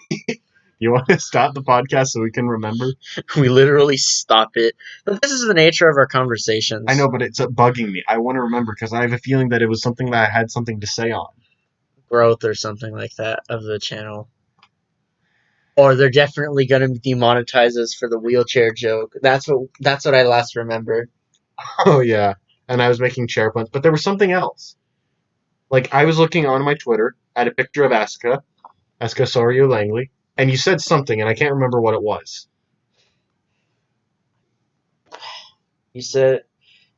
You want to stop the podcast so we can remember? We literally stop it. But this is the nature of our conversations. I know, but it's bugging me. I want to remember because I have a feeling that it was something that I had something to say on. Growth or something like that of the channel. Or they're definitely gonna demonetize us for the wheelchair joke. That's what I last remember. Oh yeah, and I was making chair puns, but there was something else. Like I was looking on my Twitter at a picture of Asuka Sorio Langley, and you said something, and I can't remember what it was. You said,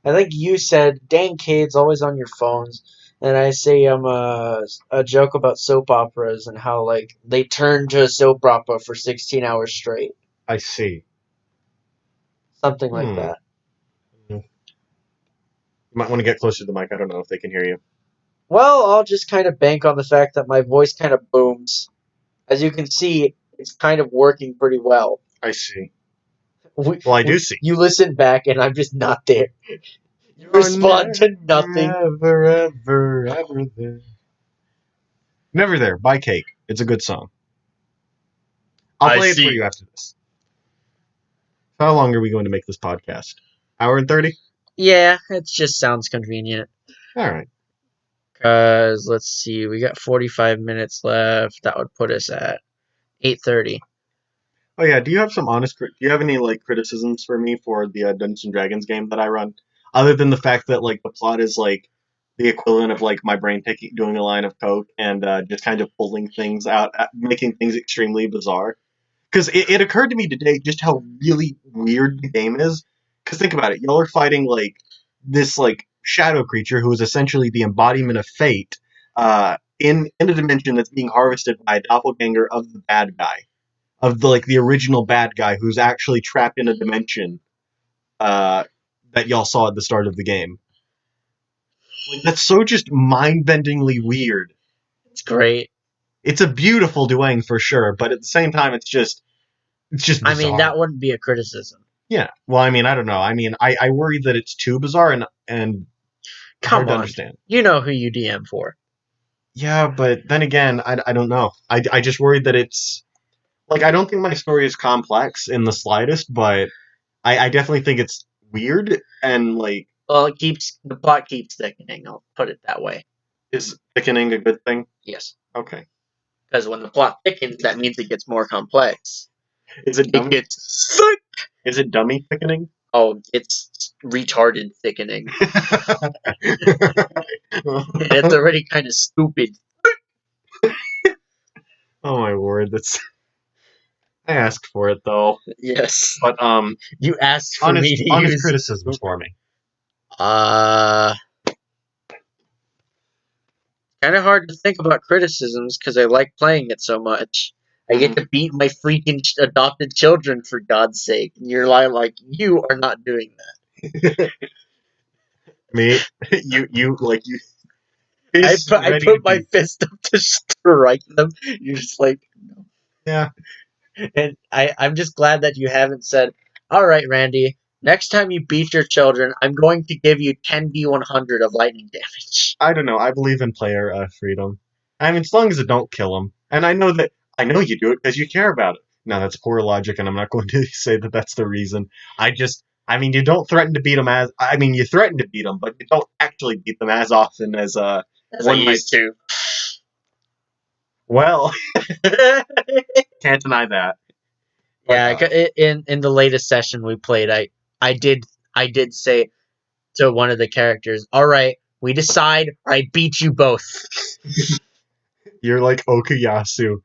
I think you said, "Dang kids, always on your phones," and I say a joke about soap operas and how like they turn to a soap opera for 16 hours straight, I see. something like Hmm. that. You might want to get closer to the mic. I don't know if they can hear you. Well, I'll just kind of bank on the fact that my voice kind of booms. As you can see, it's kind of working pretty well. I see. We, Well, I do see. you listen back, and I'm just not there. You You're respond never, to nothing. ever there. Never There by Cake. It's a good song. I'll I play it for see. you after this. How long are we going to make this podcast? Hour and 30? Yeah, it just sounds convenient. All right. Cause let's see, we got 45 minutes left. That would put us at 8:30. Oh yeah, do you have some honest? Do you have any like criticisms for me for the Dungeons and Dragons game that I run, other than the fact that like the plot is like the equivalent of like my brain taking doing a line of coke and just kind of pulling things out, making things extremely bizarre. Because it occurred to me today just how really weird the game is. Because think about it, y'all are fighting like this like shadow creature who is essentially the embodiment of fate, in a dimension that's being harvested by a doppelganger of the bad guy, of the like the original bad guy who's actually trapped in a dimension uh, that y'all saw at the start of the game. Like that's so just mind-bendingly weird. It's great. It's a beautiful doing for sure, but at the same time, it's just I mean, bizarre. that wouldn't be a criticism. Yeah. Well, I mean, I don't know. I mean, I worry that it's too bizarre and hard Come to on. understand. You know who you DM for. Yeah, but then again, I don't know. I just worried that it's like I don't think my story is complex in the slightest, but I definitely think it's weird and like Well, the plot keeps thickening, I'll put it that way. is thickening a good thing? Yes. Okay. Because when the plot thickens, that means it gets more complex. Is it It dummy? gets thick. Is it dummy thickening? Oh, it's retarded thickening. It's already kind of stupid. Oh my word, that's I asked for it though. Yes. But You asked for me honest to honest use. criticisms for me. Uh, Kind of hard to think about criticisms because I like playing it so much. I get to beat my freaking adopted children for God's sake. And you're like, you are not doing Me, you like you that. is I ready to put my be. fist up to strike them. You're just like, Yeah, and I'm just glad that you haven't said, all right, Randy, next time you beat your children, I'm going to give you 10d100 of lightning damage. I don't know. I believe in player freedom. I mean, as long as it don't kill them, and I know you do it because you care about it. Now that's poor logic, and I'm not going to say that that's the reason. I mean, you don't threaten to beat them as. I mean, you threaten to beat them, but you don't actually beat them as often as As I one might. used to. Well, can't deny that. But Yeah, in the latest session we played, I did I did say to one of the characters, "All right, we decide. I beat you both." you're like Okuyasu.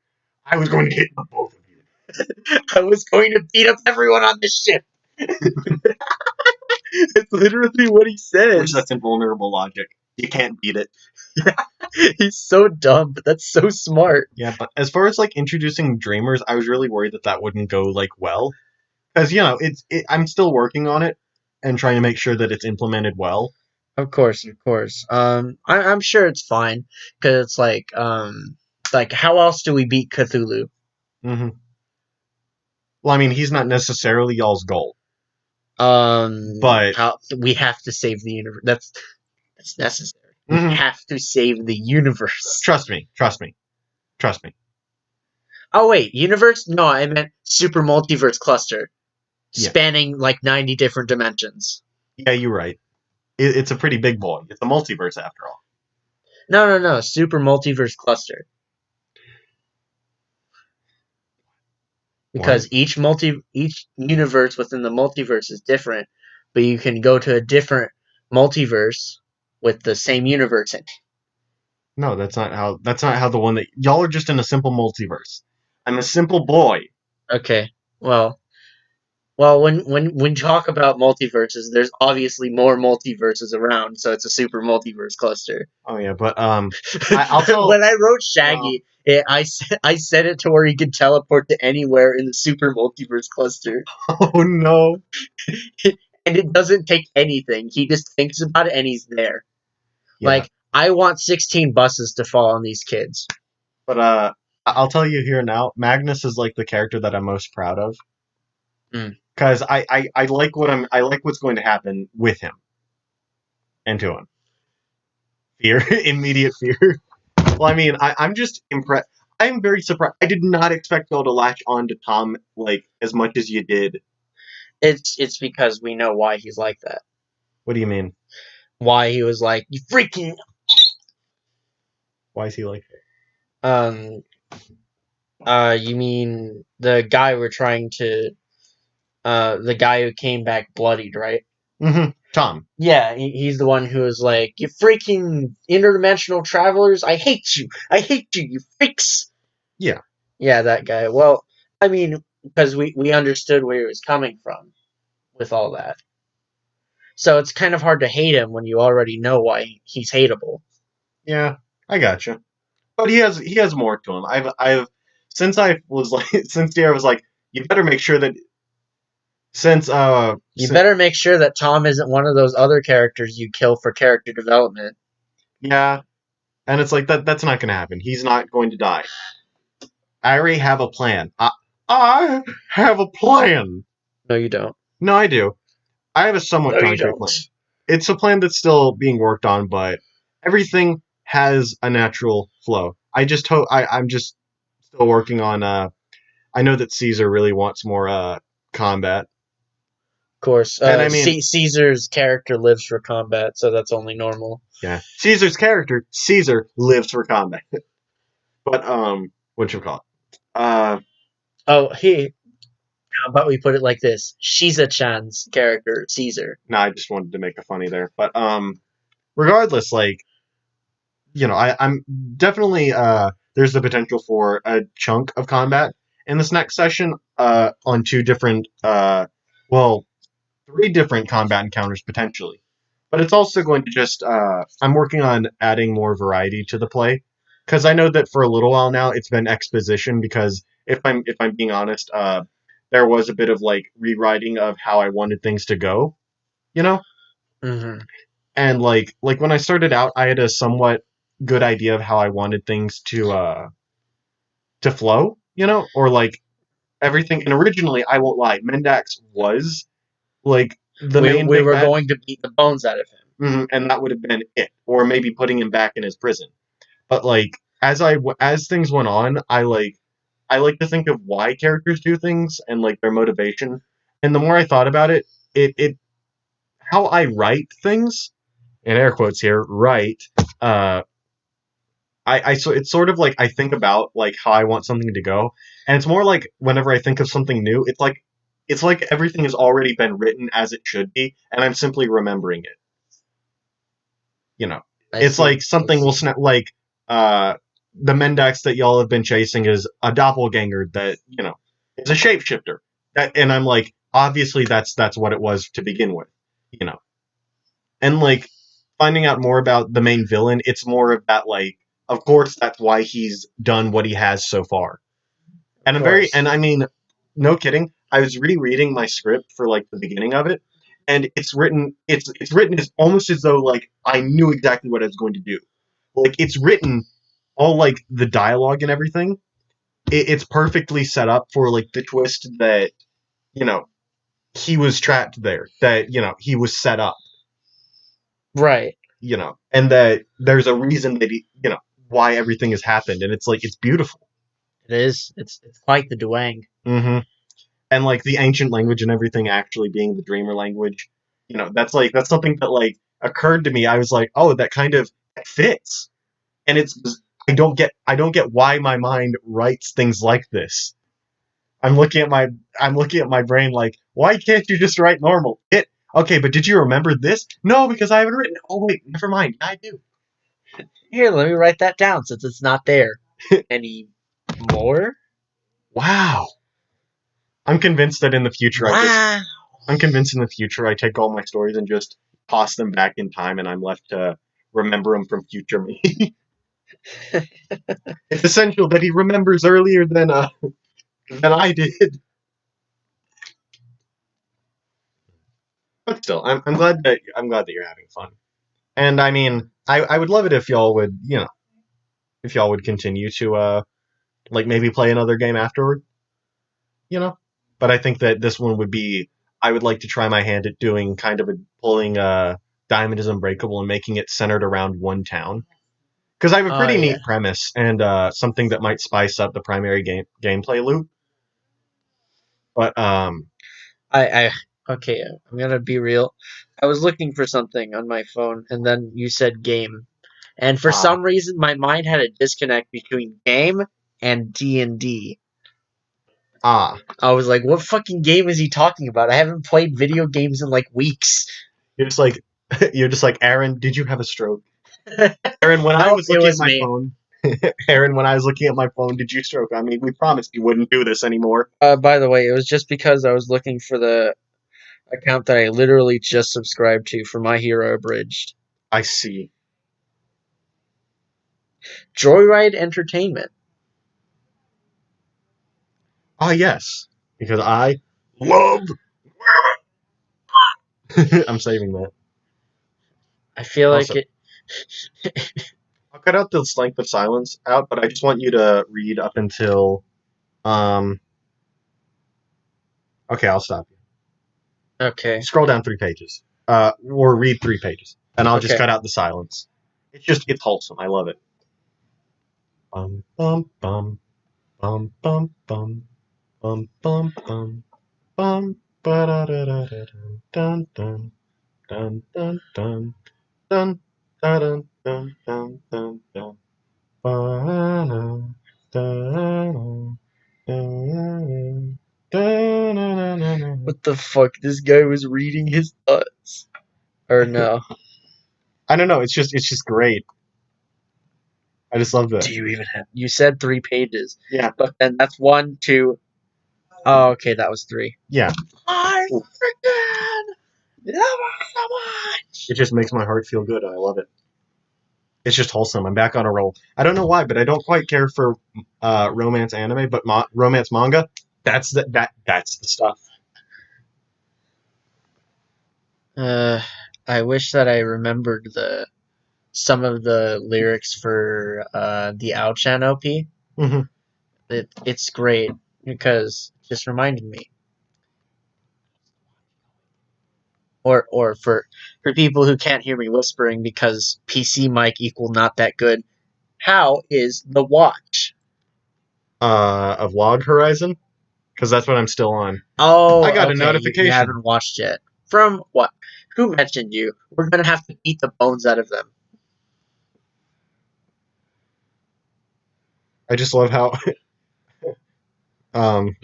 I was going to hit the both of you. I was going to beat up everyone on the ship. It's literally what he Which says. that's invulnerable logic. You can't beat it. He's so dumb, but that's so smart. Yeah, but as far as like introducing dreamers, I was really worried that that wouldn't go like well, because I'm still working on it and trying to make sure that it's implemented well. Of course, of course. I'm sure it's fine because it's like how else do we beat Cthulhu? Hmm. Well, I mean, he's not necessarily y'all's goal, but How we have to save the universe. That's necessary. We mhm, have to save the universe. trust me, trust me, trust me. Oh wait, universe? No, I meant super multiverse cluster, Yeah, spanning like 90 different dimensions. yeah, you're right. It's a pretty big boy. It's a multiverse after all. No, no, no, super multiverse cluster. because each universe within the multiverse is different, but you can go to a different multiverse with the same universe in. No, that's not how the one that y'all are just in a simple multiverse. I'm a simple boy. Okay, well, when you talk about multiverses, there's obviously more multiverses around, so it's a super multiverse cluster. Oh yeah, but I'll tell. When I wrote Well, Shaggy, I set it to where he could teleport to anywhere in the super multiverse cluster, oh no. and it doesn't take anything. He just thinks about it and he's there. Yeah, Like, I want 16 buses to fall on these kids. but I'll tell you here now. Magnus is like the character that I'm most proud of Mm. because I like what's going to happen with him and to him. Fear, immediate fear. Well, I mean, I'm just impressed. I'm very surprised. I did not expect y'all to latch on to Tom like as much as you did. It's because we know why he's like that. What do you mean? Why he was like, you freaking Why is he like um you mean the guy we're trying to the guy who came back bloodied, right? that? Mm-hmm. Tom. Yeah, he's the one who was like, you freaking interdimensional travelers, I hate you. I hate you, you freaks. Yeah. Yeah, that guy. Well, I mean, because we understood where he was coming from with all that. So it's kind of hard to hate him when you already know why he's hateable. Yeah. I gotcha. But he has more to him. I've since I was like since Dare was like you better make sure that since You better make sure that Tom isn't one of those other characters you kill for character development. yeah, and it's like that's not going to happen. He's not going to die. I already have a plan. I have a plan. No, you don't. No, I do. I have a somewhat No, you concrete don't. plan. It's a plan that's still being worked on, but everything has a natural flow. I just hope I'm just still working on. I know that Caesar really wants more combat, Of course, and I mean, Caesar's character lives for combat, so that's only normal. yeah, Caesar's character Caesar lives for combat. But what you call it? Oh, how about we put it like this? Shiza-chan's character, Caesar. No, I just wanted to make a funny there. But regardless, like I'm definitely there's the potential for a chunk of combat in this next session on two different well three different combat encounters potentially. But it's also going to just I'm working on adding more variety to the play because I know that for a little while now it's been exposition because if I'm being honest, there was a bit of like rewriting of how I wanted things to go, you know? Mm-hmm. And like when I started out, I had a somewhat good idea of how I wanted things to flow, or like everything. And originally, I won't lie, Mendax was like the main We big were bad, going to beat the bones out of him. and that would have been it, or maybe putting him back in his prison. But like as things went on, I like to think of why characters do things and like their motivation. And the more I thought about it, it how I write things in air quotes here, write. Uh, so it's sort of like I think about like how I want something to go, and it's more like whenever I think of something new, it's like everything has already been written as it should be, and I'm simply remembering it. You know, I it's see. like I something will see. snap. Like the Mendax that y'all have been chasing is a doppelganger that is a shapeshifter. And I'm like, obviously that's what it was to begin with. You know, and like finding out more about the main villain, it's more of that like, of course, that's why he's done what he has so far. Of And course. I mean, no kidding. I was rereading my script for like the beginning of it, and it's written as almost as though like I knew exactly what I was going to do. Like it's written all like the dialogue and everything. It's perfectly set up for like the twist that you know he was trapped there, that he was set up, Right. and that there's a reason that why everything has happened, and it's like it's beautiful. It is. It's quite the Duang. hmm And like the ancient language and everything actually being the dreamer language, that's something that like occurred to me. I was like, oh, that kind of fits, and I don't get why my mind writes things like this. I'm looking at my brain like, why can't you just write normal? Okay, but did you remember this? No, because I haven't written. Oh wait, never mind. I do. Here, let me write that down since it's not there any more. Wow. I'm convinced that in the future Wow. I'm convinced in the future I take all my stories and just toss them back in time, and I'm left to remember them from future me. It's essential that he remembers earlier than I did. But still, I'm glad that you're having fun. And I mean, I would love it if y'all would, if y'all would continue to like maybe play another game afterward, you know. But I think that this one would be. I would like to try my hand at doing kind of a pulling Diamond is Unbreakable and making it centered around one town. Because I have a Oh pretty yeah. neat premise and something that might spice up the primary gameplay loop. But I okay, I'm gonna be real. I was looking for something on my phone and then you said game. And for ah some reason my mind had a disconnect between game and D&D. ah, I was like, what fucking game is he talking about? I haven't played video games in like weeks. you're just like you're just like Aaron. Did you have a stroke? Aaron, when I Nope, was it looking at was my me. phone, Aaron, when I was looking at my phone, did you stroke? I mean, we promised you wouldn't do this anymore. By the way, it was just because I was looking for the account that I literally just subscribed to for My Hero Abridged. I see. Joyride Entertainment. Ah, yes, because I love. I'm saving that. I feel like Also, it. I'll cut out the length of silence out, but I just want you to read up until. Um. Okay, I'll stop you. Okay. Scroll down 3 pages. Or read 3 pages, and I'll just Okay. cut out the silence. It's wholesome. I love it. Bum bum bum bum bum bum bum bum bum bum ba da da da da dun dun dun dun dun dun dun dun dun dun dun ba da da What the fuck? This guy was reading his thoughts. Or no. I don't know. It's just great. I just love that. Do you even have. You said 3 pages. Yeah, But then that's one, two. Oh, okay, that was three. yeah. I freaking love her so much! It just makes my heart feel good. I love it. It's just wholesome. I'm back on a roll. I don't know why, but I don't quite care for romance anime, but romance manga. That's the stuff. Uh, I wish that I remembered the some of the lyrics for the Ao-chan OP. Hmm. It's great because it just reminded me. Or for people who can't hear me whispering because PC mic equal not that good. How is the watch? Of Log Horizon, because that's what I'm still on. I Oh, got a okay. You notification. haven't watched yet. From what? Who mentioned you? We're gonna have to beat the bones out of them. I just love how um,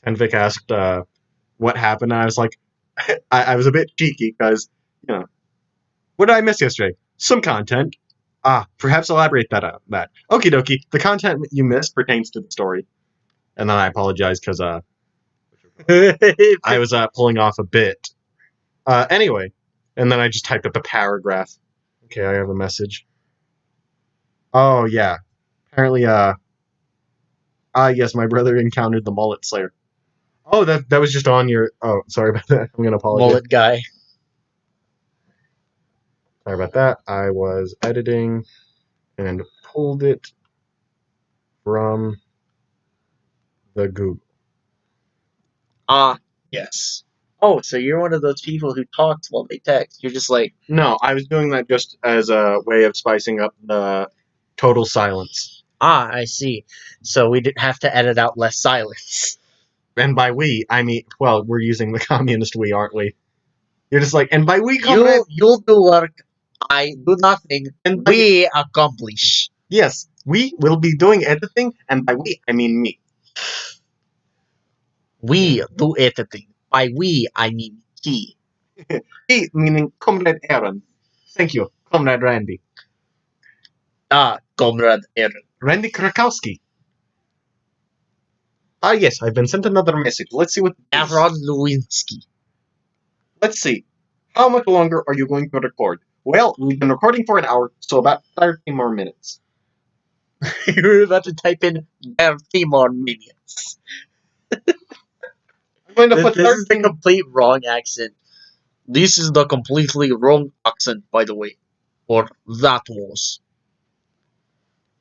Tenvik asked what happened, and I was like, I was a bit cheeky because what did I miss yesterday? Some content. Perhaps elaborate that. Okie dokie. The content you missed pertains to the story, and then I apologize because I was pulling off a bit. Anyway, and then I just typed up a paragraph. Okay, I have a message. Oh yeah, apparently yes, my brother encountered the mullet slayer. Oh, that was just on your. Oh, sorry about that. I'm gonna apologize. Mullet guy. Sorry about that. I was editing and pulled it from the Google. Ah, yes. Oh, so you're one of those people who talks while they text. You're just like, No, I was doing that just as a way of spicing up the total silence. I see. So we didn't have to edit out less silence. And by we, I mean, well, we're using the communist we, aren't we? You're just like, and by we, comrade, You'll do work. I do nothing. and by We accomplish. Yes, we will be doing editing, and by we, I mean me. We do editing. By we, I mean he. He, meaning Comrade Aaron. Thank you, Comrade Randy. Comrade Aaron. Randy Krakowski. Ah, yes, I've been sent another message. Let's see what it is. Avrod Lewinsky. Let's see. How much longer are you going to record? Well, we've been recording for an hour, so about 30 more minutes. You're about to type in 30 more minutes. I'm going to put This is the 13. complete wrong accent. This is the completely wrong accent, by the way. Or that was.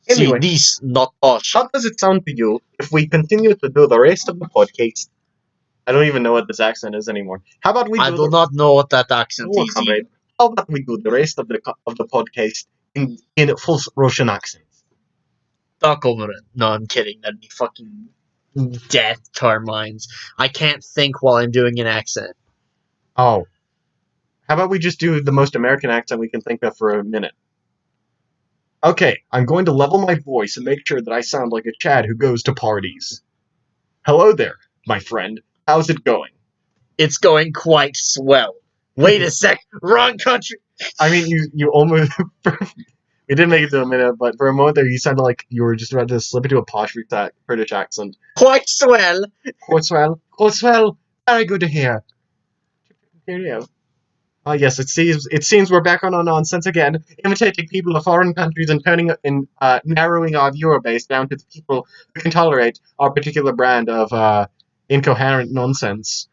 Anyway, See, this, not us. how does it sound to you if we continue to do the rest of the podcast? I don't even know what this accent is anymore. How about we I do do not know what that accent Oh, is comrade. either. How about we do the rest of the podcast in full Russian accent? No, I'm kidding. That'd be fucking death to our minds. I can't think while I'm doing an accent. Oh, how about we just do the most American accent we can think of for a minute? Okay, I'm going to level my voice and make sure that I sound like a Chad who goes to parties. Hello there, my friend. How's it going? It's going quite swell. Wait a sec, wrong country. I mean, you almost. We did make it to a minute, but for a moment there, you sounded like you were just about to slip into a posh British accent. Quite swell. Courtswell, Courtswell, very good to hear. Cheerio. Ah, yes, it seems we're back on our nonsense again, imitating people of foreign countries and narrowing our viewer base down to the people who can tolerate our particular brand of incoherent nonsense.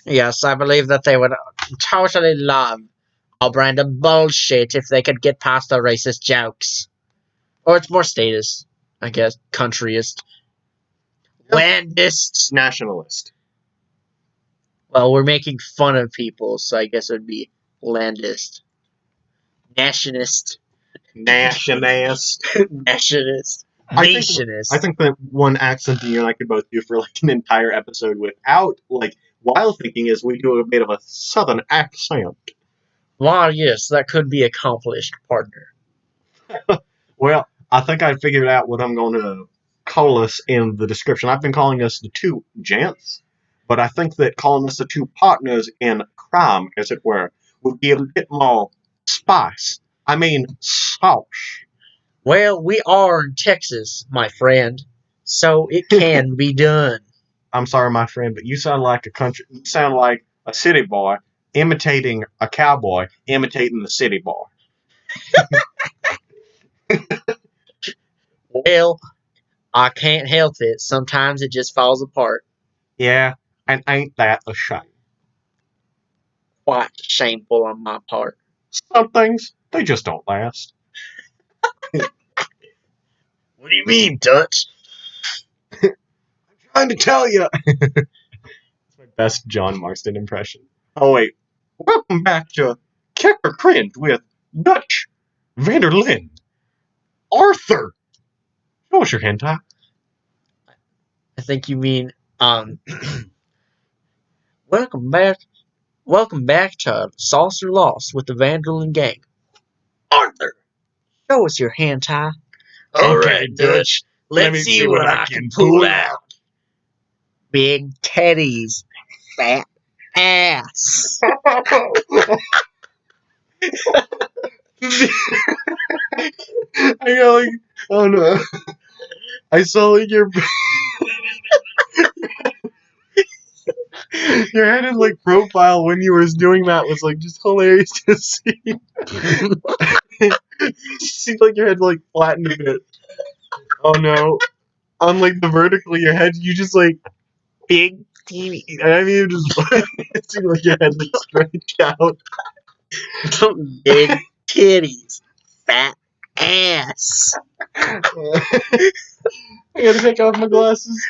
Yes, I believe that they would totally love our brand of bullshit if they could get past our racist jokes. Or it's more statist, I guess. Countryist. Landist. Nationalist. Well, we're making fun of people, so I guess it would be landist. Nationist. Nationalist. Nationist. I Nationist. think that one accent that you and I could both do for like an entire episode without while thinking is we do a bit of a southern accent. Well, yes, that could be accomplished, partner. Well, I think I figured out what I'm going to call us in the description. I've been calling us the two gents, but I think that calling us the two partners in crime, as it were, would be a bit more spice. I mean, sauce. Well, we are in Texas, my friend, so it can be done. I'm sorry, my friend, but you sound like you sound like a city boy imitating a cowboy, imitating the city boy. Well, I can't help it. Sometimes it just falls apart. Yeah, and ain't that a shame? Quite shameful on my part. Some things, they just don't last. What do you mean, Dutch? Trying to tell you. It's my best John Marston impression. Oh, wait. Welcome back to Kicker Cringe with Dutch, Vanderlyn, Arthur. Show us your hentai. I think you mean, um, welcome back. Welcome back to Saucer Lost with the Vanderlyn Gang. Arthur, show us your hand tie. Okay, Dutch. Let me see what I can pull out. Big teddies, fat ass. I go like, oh no. I saw like your head in like profile when you were doing that was like just hilarious to see. It seemed like your head like flattened a bit. Oh no. On like the vertical, your head you just like Big TV. I mean it just it seemed like your head like stretched out. Big titties, fat ass. I gotta take off my glasses.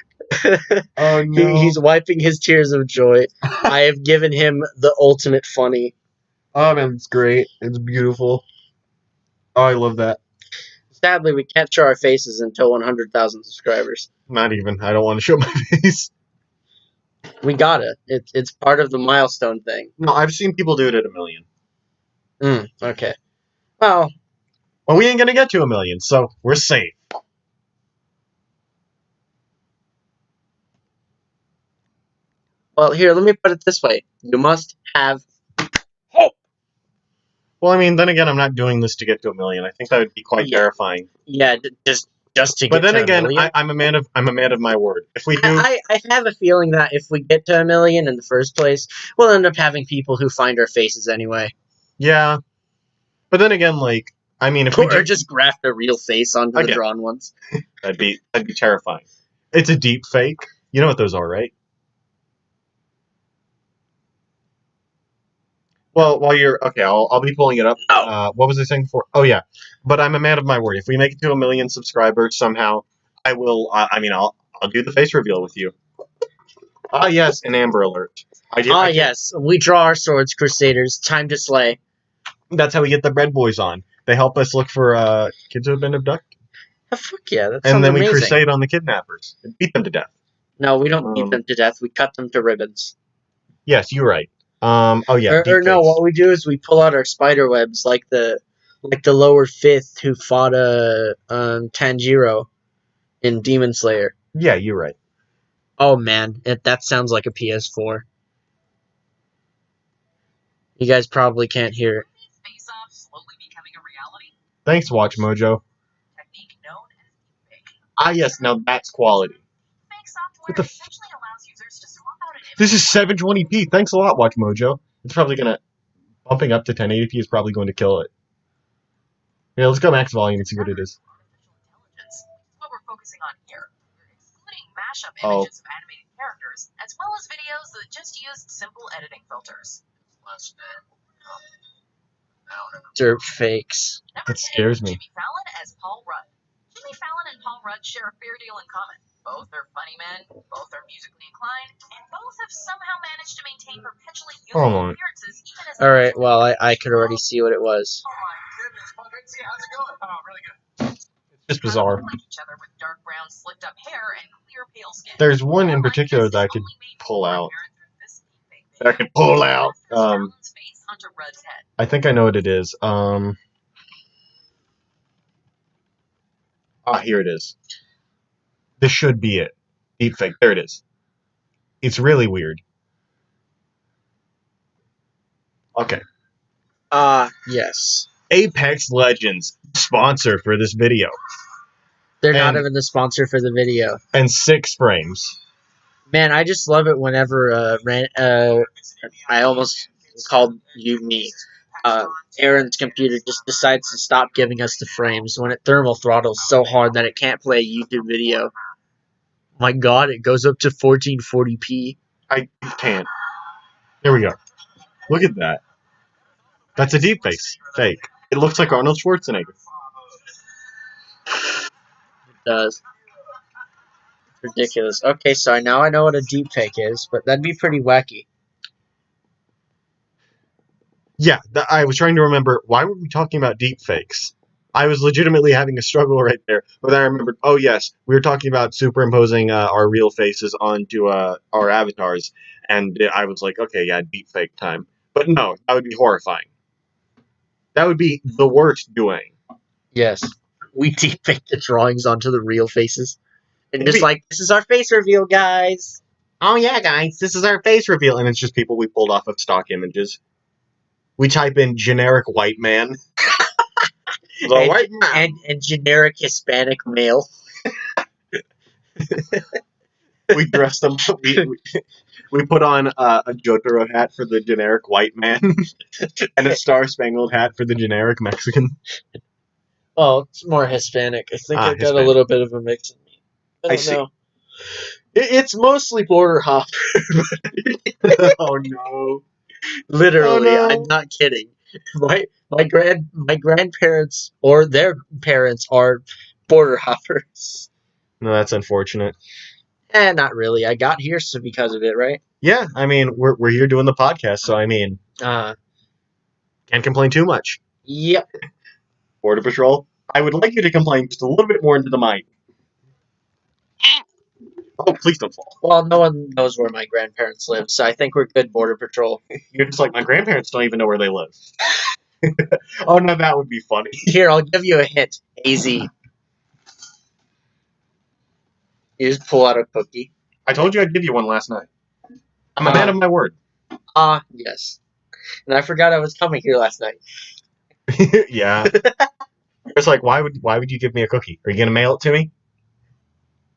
Oh no. He's wiping his tears of joy. I have given him the ultimate funny. Oh man, it's great. It's beautiful. Oh, I love that. Sadly, we can't show our faces until 100,000 subscribers. Not even. I don't want to show my face. We got it. It's part of the milestone thing. No, I've seen people do it at 1 million. Okay. Well, Well, we ain't gonna get to 1 million, so we're safe. Well, here, let me put it this way: you must have hope. Well, I mean, then again, I'm not doing this to get to 1 million. I think that would be quite Yeah. terrifying. Yeah, just to But get then to a again, million. I'm a man of my word. If we do, I have a feeling that if we get to 1 million in the first place, we'll end up having people who find our faces anyway, yeah. But then again, like, I mean, if we or do, just graft a real face onto the again, drawn ones. that'd be terrifying. It's a deep fake. You know what those are, right? Well, while you're okay, I'll be pulling it up. Oh, What was I saying before? Oh yeah, but I'm a man of my word. If we make it to 1 million subscribers somehow, I will. I mean, I'll do the face reveal with you. Ah yes, an Amber Alert. I can't. yes, we draw our swords, Crusaders. Time to slay. That's how we get the Bread Boys on. They help us look for kids who have been abducted, Oh, fuck yeah, that and sounds then we amazing. crusade on the kidnappers and beat them to death. No, we don't beat them to death. We cut them to ribbons. Yes, you're right. Oh yeah, Or no, deepfakes. what we do is we pull out our spider webs, like the lower fifth who fought Tanjiro in Demon Slayer. Yeah, you're right. Oh man, that sounds like a PS4. You guys probably can't hear it. Thanks, Watch Mojo. Ah yes, now that's quality. What the? This is 720p. Thanks a lot, Watch Mojo. It's probably gonna bumping up to 1080p is probably going to kill it. Yeah, let's go max volume and see what it is. Oh. Dirt fakes. That scares me. Hold on. Alright, well, I could already see what it was. It's just bizarre. There's one in particular that I could pull out. I think I know what it is. Here it is. This should be it. Deepfake. There it is. It's really weird. Okay. Yes. Apex Legends, sponsor for this video. They're not And- even the sponsor for the video. And 6 frames. Man, I just love it whenever I almost called you me. Aaron's computer just decides to stop giving us the frames when it thermal throttles so hard that it can't play a YouTube video. My god, it goes up to 1440p. I can't. Here we go. Look at that. That's a deepfake. Fake. It looks like Arnold Schwarzenegger. It does. It's ridiculous. Okay, so now I know what a deepfake is, but that'd be pretty wacky. Yeah, I was trying to remember, why were we talking about deepfakes? I was legitimately having a struggle right there, but then I remembered, oh yes, we were talking about superimposing our real faces onto our avatars, and I was like, okay, yeah, deepfake time. But no, that would be horrifying. That would be the worst doing. Yes. We deepfake the drawings onto the real faces. And It'd just be- like, this is our face reveal, guys. Oh yeah, guys, this is our face reveal, and it's just people we pulled off of stock images. We type in generic white man. And generic Hispanic male. We dressed them. We put on a JoJo hat for the generic white man, and a Star Spangled hat for the generic Mexican. Oh, it's more Hispanic. I think I got Hispanic. a little bit of a mix in me. I don't know. It's mostly border hop. Oh no! Literally, Oh, no. I'm not kidding. My grandparents or their parents are border hoppers. No, that's unfortunate. Not really. I got here so because of it, right? Yeah, I mean, we're here doing the podcast, so I mean, can't complain too much. Yep. Border Patrol, I would like you to complain just a little bit more into the mic. Oh, please don't fall. Well, no one knows where my grandparents live, so I think we're good, Border Patrol. You're just like, my grandparents don't even know where they live. Oh no, that would be funny. Here, I'll give you a hint. AZ. You just pull out a cookie. I told you I'd give you one last night. I'm a man of my word. Yes. And I forgot I was coming here last night. Yeah. It's like, why would you give me a cookie? Are you gonna mail it to me?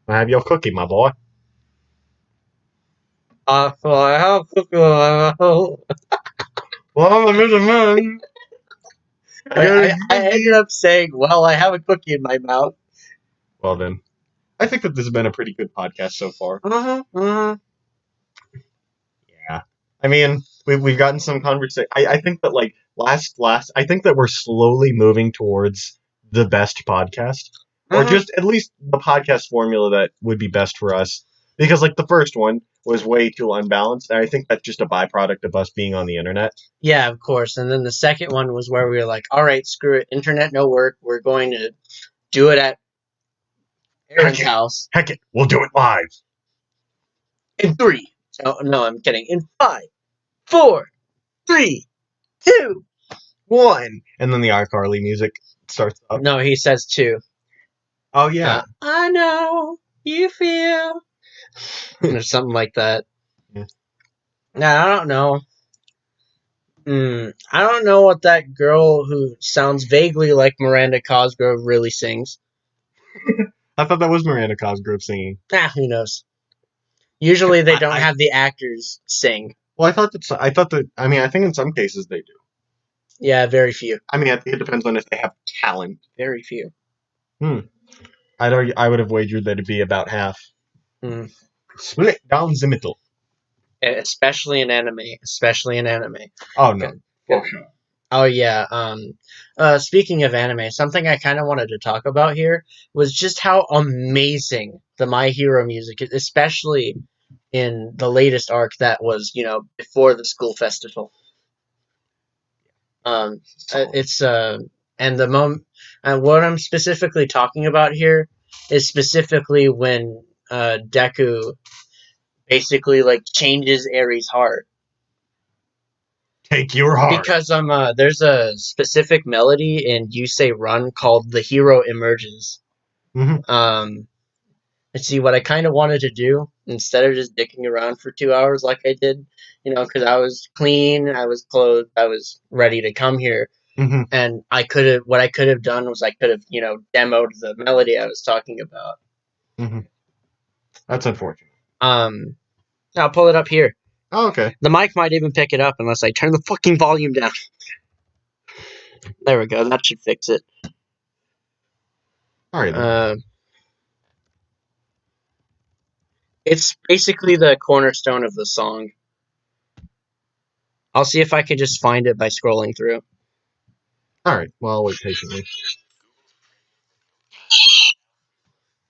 I have your cookie, my boy. Well, I have a cookie. Well, Well, I'm a busy man. I ended up saying, well, I have a cookie in my mouth. Well then, I think that this has been a pretty good podcast so far. Yeah. I mean, we've gotten some conversation. I think that like last I think that we're slowly moving towards the best podcast, or just at least the podcast formula that would be best for us. Because like the first one was way too unbalanced, and I think that's just a byproduct of us being on the internet. Yeah, of course. And then the second one was where we were like, all right, screw it. Internet, no work. We're going to do it at Aaron's house. Heck it, we'll do it live. In 3. No, I'm kidding. In 5, 4, 3, 2, 1. And then the iCarly music starts up. No, he says 2. Oh yeah. I know you feel. Or something like that. Yeah. Nah, I don't know. I don't know what that girl who sounds vaguely like Miranda Cosgrove really sings. I thought that was Miranda Cosgrove singing. Who knows? Usually they don't have the actors sing. Well, I thought that. I mean, I think in some cases they do. Yeah, very few. I mean, it depends on if they have talent. Very few. I would have wagered that it'd be about half. Split down the middle. Especially in anime. Oh no. Good. Oh yeah. Speaking of anime, something I kind of wanted to talk about here was just how amazing the My Hero music is, especially in the latest arc that was, before the school festival. It's and the moment, what I'm specifically talking about here is specifically when Deku basically like changes Aries' heart. Take your heart. Because there's a specific melody in You Say Run called The Hero Emerges. Let's see, what I kind of wanted to do, instead of just dicking around for 2 hours like I did, because I was clean, I was clothed, I was ready to come here. And what I could have done was I could have, demoed the melody I was talking about. That's unfortunate. I'll pull it up here. Oh, okay. The mic might even pick it up unless I turn the fucking volume down. There we go. That should fix it. All right. It's basically the cornerstone of the song. I'll see if I can just find it by scrolling through. All right. Well, I'll wait patiently.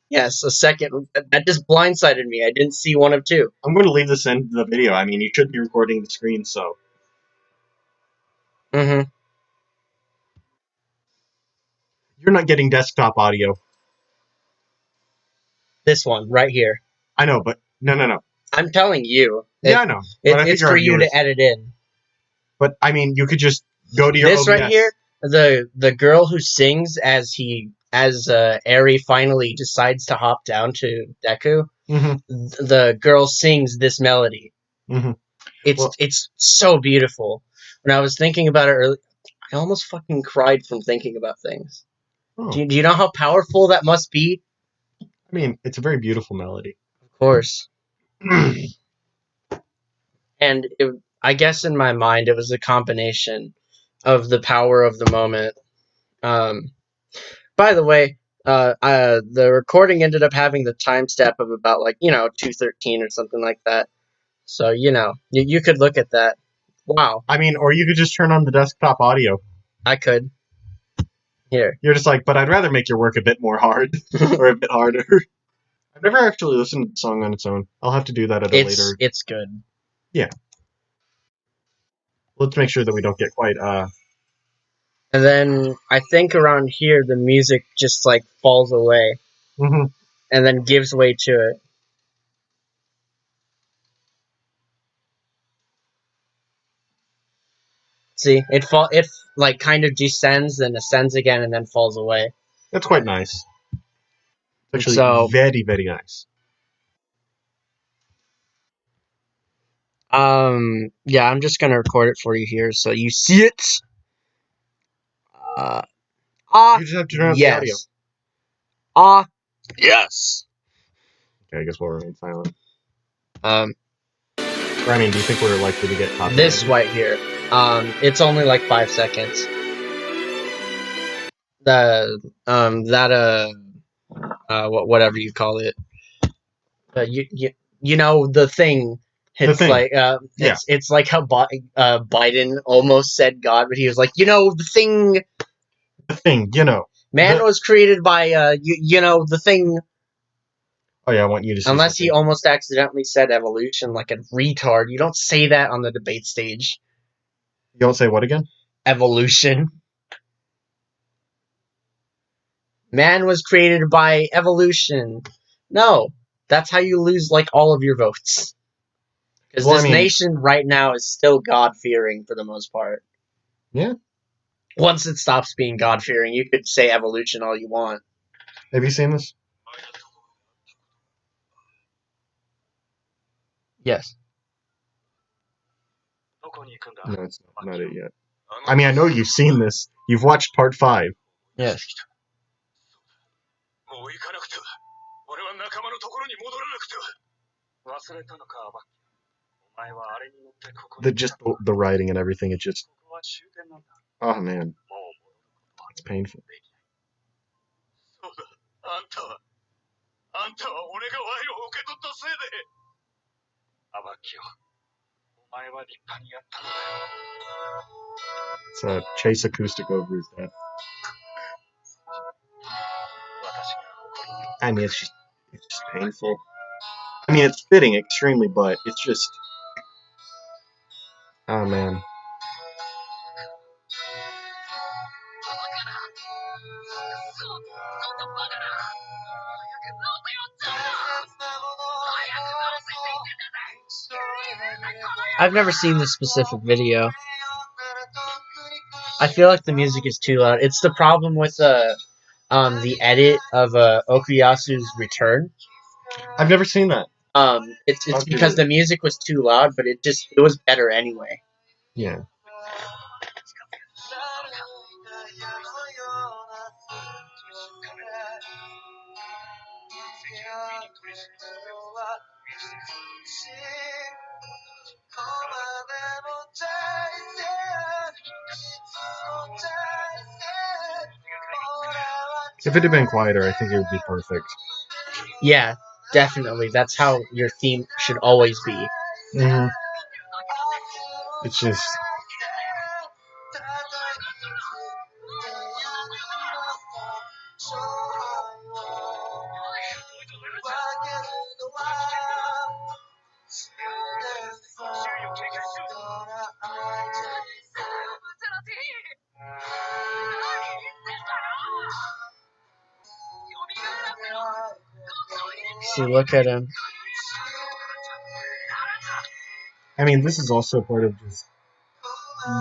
Yes, a second. That just blindsided me. I didn't see one of 2. I'm going to leave this in the video. I mean, you should be recording the screen, so. Mm-hmm. You're not getting desktop audio. This one, right here. I know, but no. I'm telling you. Yeah, I know. It's for you to edit in. But, I mean, you could just go to your This OBS. right here, the girl who sings as Eri finally decides to hop down to Deku, the girl sings this melody. It's so beautiful. When I was thinking about it earlier, I almost fucking cried from thinking about things. Oh. Do you know how powerful that must be? I mean, it's a very beautiful melody. Of course. And I guess in my mind, it was a combination of the power of the moment. By the way, the recording ended up having the time step of about 2:13 or something like that. So you could look at that. Wow. I mean, or you could just turn on the desktop audio. I could. Here. You're just like, but I'd rather make your work a bit more hard or a bit harder. I've never actually listened to the song on its own. I'll have to do that at a later. It's good. Yeah. Let's make sure that we don't get quite. And then I think around here the music just falls away, and then gives way to it. See, it like kind of descends, then ascends again, and then falls away. That's quite nice. Actually, So, very, very nice. yeah, I'm just gonna record it for you here, so you see it. Uh, You just have to turn up the audio. yes. Ah, yes. Okay, I guess we'll remain silent. Um, Or, I mean, do you think we're likely to get copyrighted? this right here. It's only like 5 seconds. Whatever you call it. You know the thing. The It's thing. like it's like how Biden almost said God, but he was like, you know, the thing. The thing, you know. Man was created by you know the thing. Oh yeah, I want you to see Unless something. he almost accidentally said evolution like a retard. You don't say that on the debate stage. You don't say what again? Evolution. Man was created by evolution. No, that's how you lose like all of your votes. Because Well, I this mean, nation right now is still God-fearing for the most part. yeah. Once it stops being God-fearing, you could say evolution all you want. Have you seen this? Yes. No, it's not it yet. I mean, I know you've seen this. You've watched part 5. Yes. The writing and everything, it just... Oh, man. It's painful. It's a Chase acoustic over his death. I mean, it's just painful. I mean, it's fitting extremely, but it's just... Oh, man. I've never seen this specific video. I feel like the music is too loud. It's the problem with the edit of Okuyasu's return. I've never seen that. It's because the music was too loud, but it was better anyway. Yeah. If it had been quieter, I think it would be perfect. Yeah, definitely. That's how your theme should always be. Mm-hmm. It's just... See, look at him. I mean, this is also part of just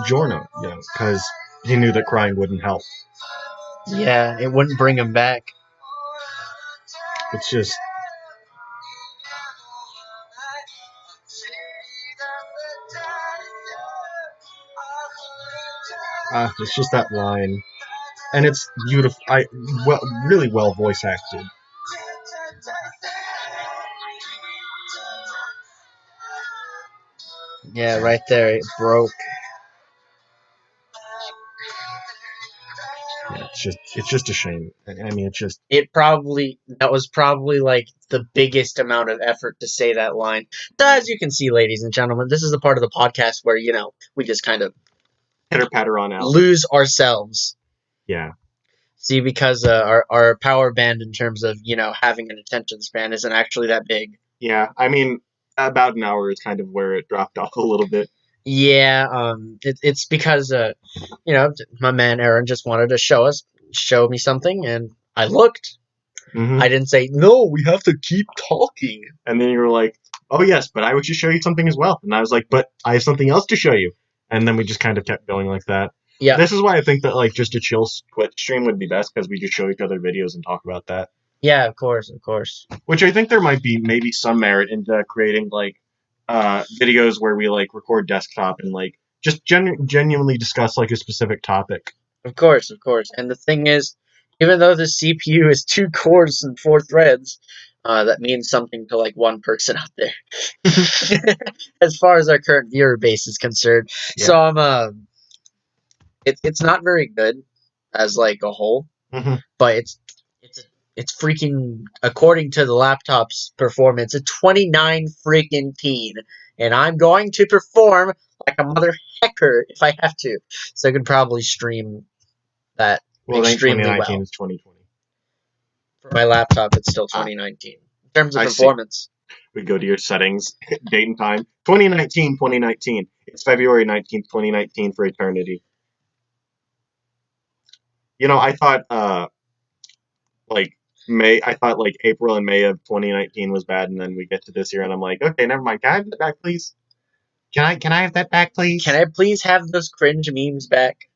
Giorno, you know, because he knew that crying wouldn't help. Yeah, it wouldn't bring him back. It's just... it's just that line. And it's beautiful. Really well voice acted. Yeah, right there, it broke. Yeah, it's just a shame. I mean, it's just... That was probably like the biggest amount of effort to say that line. As you can see, ladies and gentlemen, this is the part of the podcast where, you know, we just kind of Pitter-patter on out. lose ourselves. Yeah. See, because our power band in terms of, you know, having an attention span isn't actually that big. Yeah, I mean, about an hour is kind of where it dropped off a little bit. Yeah, it's because, you know, my man Aaron just wanted to show me something, and I looked. Mm-hmm. I didn't say, no, we have to keep talking. And then you were like, oh yes, but I would just show you something as well. And I was like, but I have something else to show you. and then we just kind of kept going like that. Yeah, This is why I think that like just a chill Twitch stream would be best because we just show each other videos and talk about that. yeah, of course, of course. Which I think there might be maybe some merit into creating like videos where we like record desktop and like just genuinely discuss like a specific topic. Of course, of course. And the thing is, even though the CPU is 2 cores and 4 threads, that means something to like one person out there, as far as our current viewer base is concerned. Yeah. So it's not very good as like a whole, but it's freaking, according to the laptop's performance, a 29 freaking teen, and I'm going to perform like a mother hecker if I have to. So I could probably stream that Well, then extremely 2019 well. is 2020. For my laptop, it's still 2019 in terms of I see. performance. We go to your settings, date and time. 2019, 2019. It's February 19th, 2019 for eternity. You know, I thought like I thought like April and May of 2019 was bad, and then we get to this year, and I'm like, okay, never mind. Can I have that back, please? Can I have that back, please? Can I please have those cringe memes back?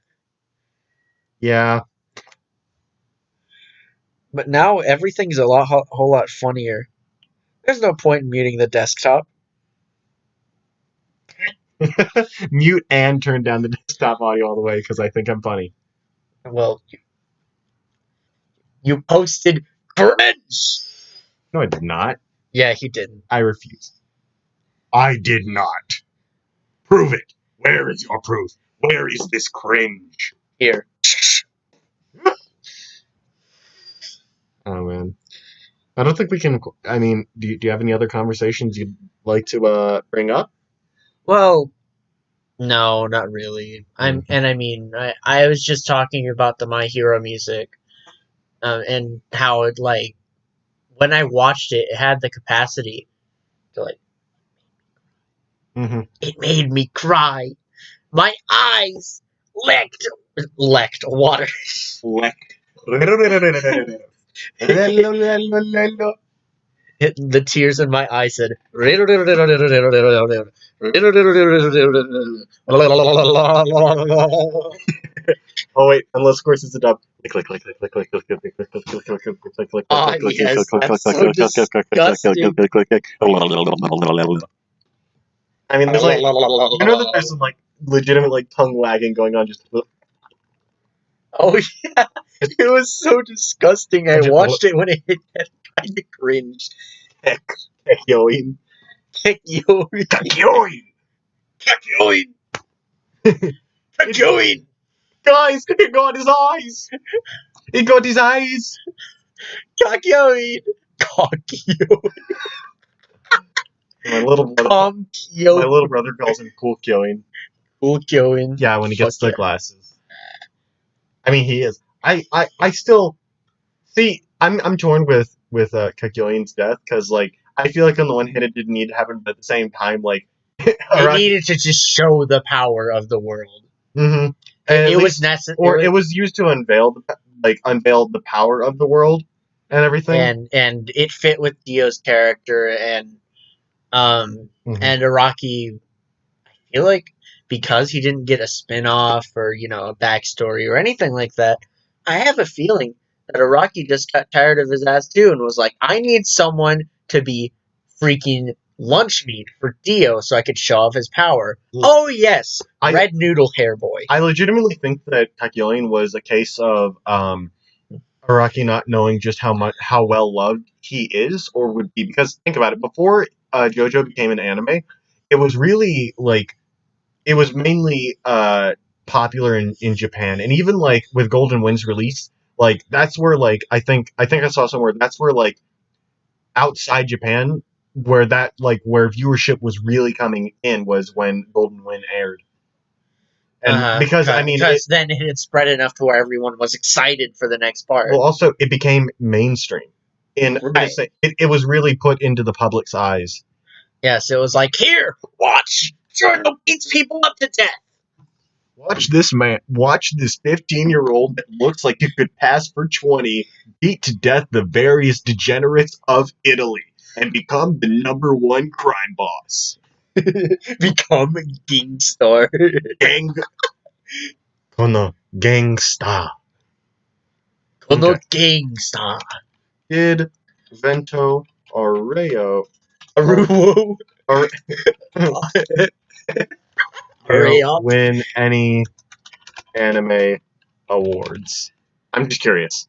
Yeah. But now everything's a whole lot funnier. There's no point in muting the desktop. Mute and turn down the desktop audio all the way because I think I'm funny. Well, you posted cringe. No, I did not. Yeah, he didn't. I refuse. I did not. Prove it. Where is your proof? Where is this cringe? Here. Oh, man. I don't think we can. I mean, do you have any other conversations you'd like to bring up? Well, no, not really. I mean, I was just talking about the My Hero music, and how it like when I watched it, it had the capacity to like. It made me cry. My eyes lecked water. Lecked. The tears in my eyes said. Oh wait, unless of course it's a dub. Click click click click click click click click click click click click click click click Ah, yes, that's so disgusting. I mean, there's like you know that there's some like legitimate like tongue wagging going on. Just Oh yeah, it was so disgusting. I watched it when it hit that kind of cringe. heck, yoing, Kakyoin. Kakyoin. Kakyoin. guys, he got his eyes. He got his eyes. Kakyoin. Kakyoin. My little brother calls him Cool Kyoing. Cool Kyoin. Yeah, when he gets the glasses. I mean, he is. I still see. I'm torn with Kakyoin's death because like I feel like on the one hand it didn't need to happen, but at the same time like it needed to just show the power of the world. Mm-hmm. It was necessary, or it was used to unveil the power of the world and everything, and it fit with Dio's character and and Araki. I feel like because he didn't get a spin-off or a backstory or anything like that, I have a feeling that Araki just got tired of his ass too and was like, I need someone to be freaking lunch meat for Dio so I could show off his power. Oh yes, Red Noodle Hair Boy. I legitimately think that Kakyoin was a case of Araki not knowing just how well loved he is or would be, because think about it, before JoJo became an anime, it was really like it was mainly popular in Japan, and even like with Golden Wind's release, like that's where like I think I saw somewhere that's where like outside Japan where that like where viewership was really coming in was when Golden Wind aired. And because I mean, then it had spread enough to where everyone was excited for the next part. Well, also it became mainstream. It was really put into the public's eyes. Yes, it was like, here, watch, JoJo beats people up to death. Watch this man. Watch this 15-year-old that looks like it could pass for 20 beat to death the various degenerates of Italy and become the #1 crime boss. Become a gangstar. Gang. Kono gangsta. Kono Okay. gangstar. Did Vento Arreo Aruwo. or Hurry up. win any anime awards? I'm just curious.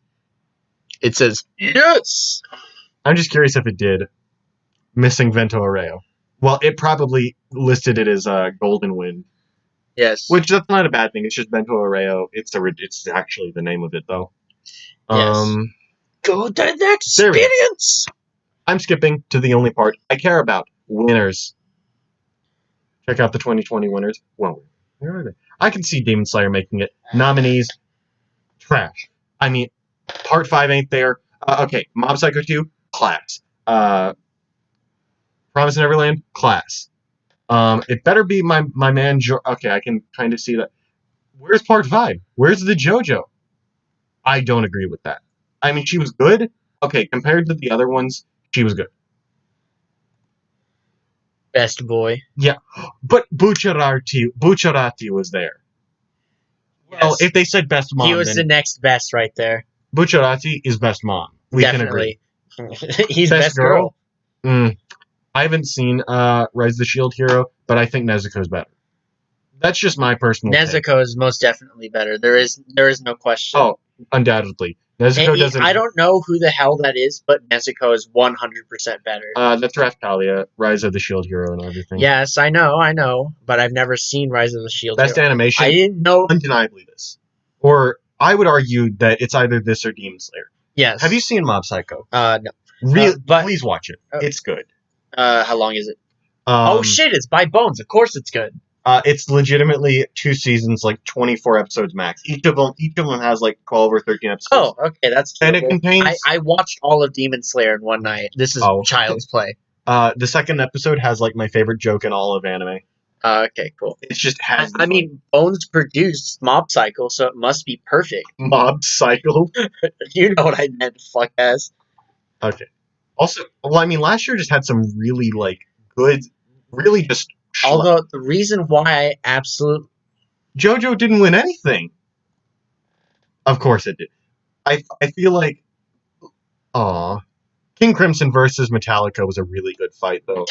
It says yes. I'm just curious if it did. Missing Vento Arreo. Well, it probably listed it as a Golden Wind, Yes. which that's not a bad thing. It's just Vento Arreo. It's actually the name of it though. Yes. Go to the There we go. experience. I'm skipping to the only part I care about: winners. Check out the 2020 winners. Well, where are they? I can see Demon Slayer making it. Nominees, trash. I mean, Part 5 ain't there. Okay, Mob Psycho 2, class. Promise Neverland, class. It better be my man. Okay, I can kind of see that. Where's Part 5? Where's the JoJo? I don't agree with that. I mean, she was good. Okay, compared to the other ones, she was good. Best boy. Yeah, but Bucciarati was there. Well, Yes. if they said best mom, He was then the next best right there. Bucciarati is best mom. We can agree. Definitely. He's best girl? girl. I haven't seen Rise of the Shield Hero, but I think Nezuko's better. That's just my personal take. Nezuko is most definitely better. There is no question. Oh, undoubtedly. Nezuko doesn't. I don't know who the hell that is, but Nezuko is 100% better. That's Raphtalia, Rise of the Shield Hero, and everything. Yes, I know, but I've never seen Rise of the Shield. Best Hero. animation. I didn't know. Undeniably this. Or I would argue that it's either this or Demon Slayer. Yes. Have you seen Mob Psycho? No. Please watch it. It's good. How long is it? Oh shit! It's by Bones. Of course, it's good. It's legitimately 2 seasons, like 24 episodes max. Each of them has like 12 or 13 episodes. Oh, okay, that's true. And it contains. I watched all of Demon Slayer in one night. This is child's play. The second episode has like my favorite joke in all of anime. Okay, cool. It just has. I mean, Bones produced Mob Psycho, so it must be perfect. Mob Psycho. You know what I meant, fuck ass. Okay. Also, well, I mean, last year just had some really like good, really just. Although the reason why I JoJo didn't win anything. Of course it did. I feel like, King Crimson versus Metallica was a really good fight though.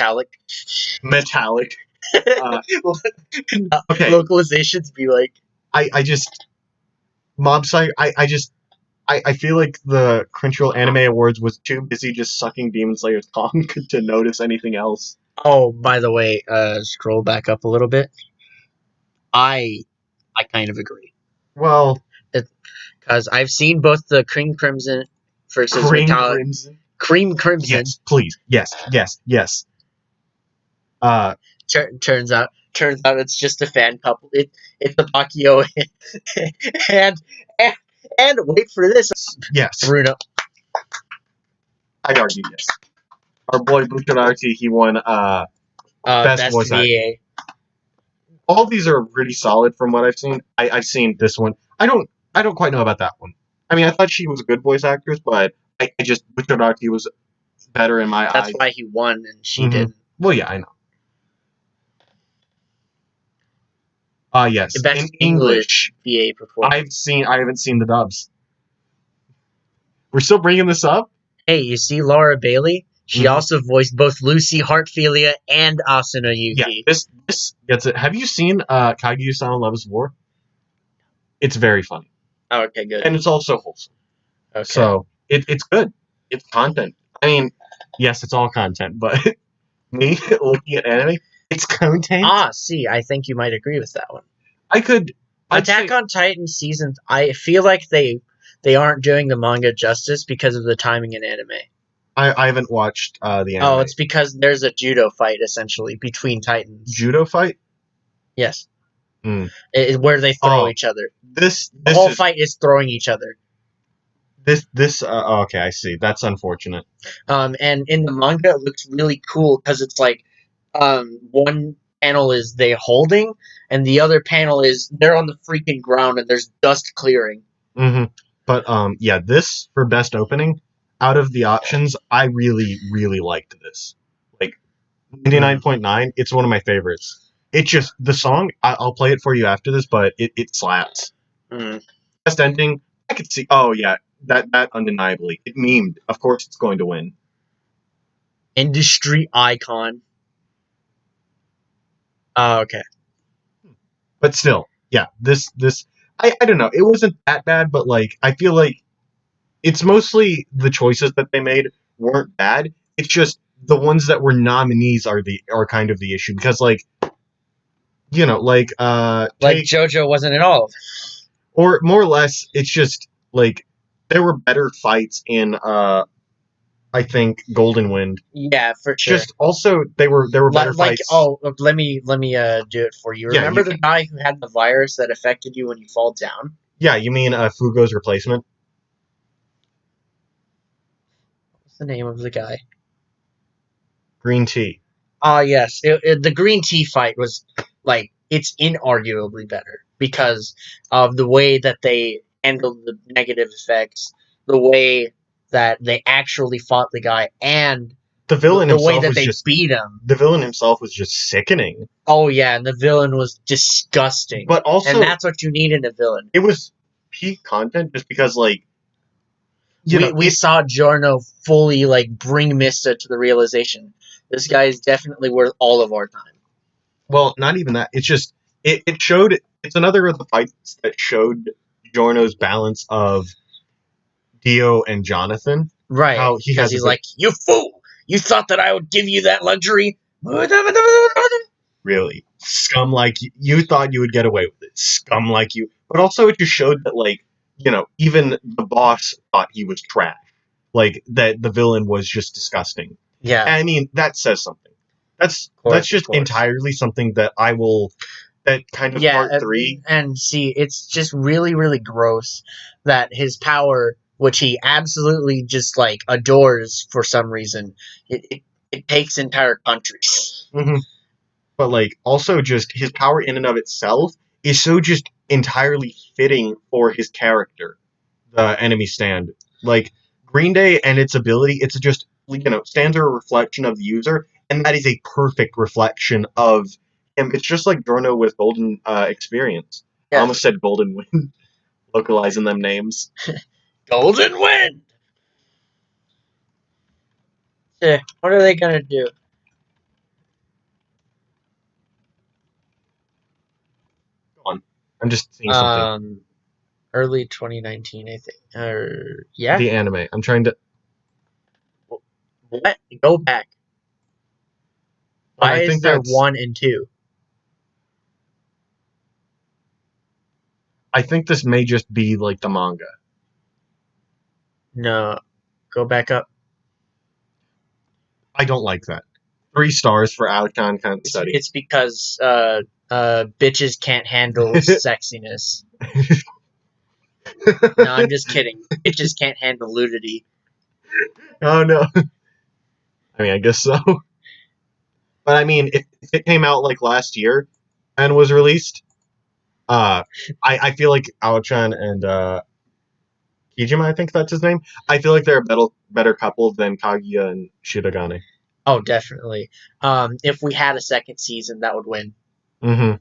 Metallic. Okay. Localizations be like. I just Mob Psycho. I feel like the Crunchyroll Anime Awards was too busy just sucking Demon Slayer's cock to notice anything else. Oh, by the way, scroll back up a little bit. I kind of agree. Well, because I've seen both the Cream Crimson versus Metallic. Cream Crimson. Yes, please. Yes. Turns out it's just a fan couple. It's the Bakio and wait for this. Yes. Bruno. I'd argue yes. Our boy Bucciarati, he won best voice actor. All these are pretty solid from what I've seen. I've seen this one. I don't quite know about that one. I mean, I thought she was a good voice actress, but I just Bucciarati was better in my eyes. That's why he won and she didn't. Well, yeah, I know. Yes. The best English VA performance. I haven't seen the dubs. We're still bringing this up? Hey, you see Laura Bailey? She also voiced both Lucy Heartfilia and Asuna Yuki. Yeah, this gets it. Have you seen Kaguya-sama Love is War? It's very funny. Oh, okay, good. And it's also wholesome. Okay. So, it's good. It's content. I mean, yes, it's all content, but me looking at anime, it's content. See, I think you might agree with that one. Attack on Titan seasons, I feel like they aren't doing the manga justice because of the timing in anime. I haven't watched the anime. Oh, it's because there's a judo fight, essentially, between Titans. Judo fight? Yes. Where they throw each other. The whole fight is throwing each other. Okay, I see. That's unfortunate. And in the manga, it looks really cool because it's like, one panel is they holding, and the other panel is they're on the freaking ground and there's dust clearing. But yeah, this for best opening, out of the options, I really, really liked this. Like, 99.9. It's one of my favorites. It just the song. I'll play it for you after this, but it slaps. Mm. Best ending. I could see. Oh yeah, that undeniably. It memed. Of course, it's going to win. Industry icon. Oh, okay. But still, yeah. This. I don't know. It wasn't that bad, but like I feel like it's mostly the choices that they made weren't bad. It's just the ones that were nominees are kind of the issue because like like Like take JoJo wasn't at all. or more or less it's just like there were better fights in I think Golden Wind. Yeah, for sure. Just also there were better Like, fights. oh, let me do it for you. Yeah, Remember the guy who had the virus that affected you when you fall down? Yeah, you mean Fugo's replacement? What's the name of the guy? Green tea. Ah, yes. The green tea fight was like it's inarguably better because of the way that they handled the negative effects, the way that they actually fought the guy, and The villain the way himself that was they just beat him. the villain himself was just sickening. Oh yeah, and the villain was disgusting. But also, and that's what you need in a villain. It was peak content just because like we saw Giorno fully like bring Mista to the realization this guy is definitely worth all of our time. Well, not even that. It's just it showed. It's another of the fights that showed Giorno's balance of Dio and Jonathan. Right. How he Because has he's like, you fool! You thought that I would give you that luxury? Really scum like you thought you would get away with it. Scum like you. But also it just showed that like even the boss thought he was trash. Like that the villain was just disgusting. Yeah. And I mean that says something. That's just entirely something that I will. That kind of part 3. And see, it's just really, really gross that his power, which he absolutely just like adores for some reason, it takes entire countries. Mm-hmm. But like also just his power in and of itself is so just entirely fitting for his character, the enemy stand. Like Green Day and its ability, it's just stands a reflection of the user, and that is a perfect reflection of him. It's just like Giorno with Golden Experience. Yeah. I almost said Golden Wind, localizing them names. Golden Wind. Yeah, what are they gonna do? Go on. I'm just seeing something. Early 2019, I think. Yeah. The anime. I'm trying to. What? Go back. Why is there 1 and 2? I think this may just be like the manga. No. Go back up. I don't like that. 3 stars for Alcon can't study. It's because bitches can't handle sexiness. No, I'm just kidding. Bitches can't handle nudity. Oh no. I mean, I guess so. But I mean, if it came out like last year and was released, I feel like Aochan and Kijima, I think that's his name. I feel like they're a better couple than Kaguya and Shirogane. Oh, definitely. If we had a second season, that would win. Mm-hmm.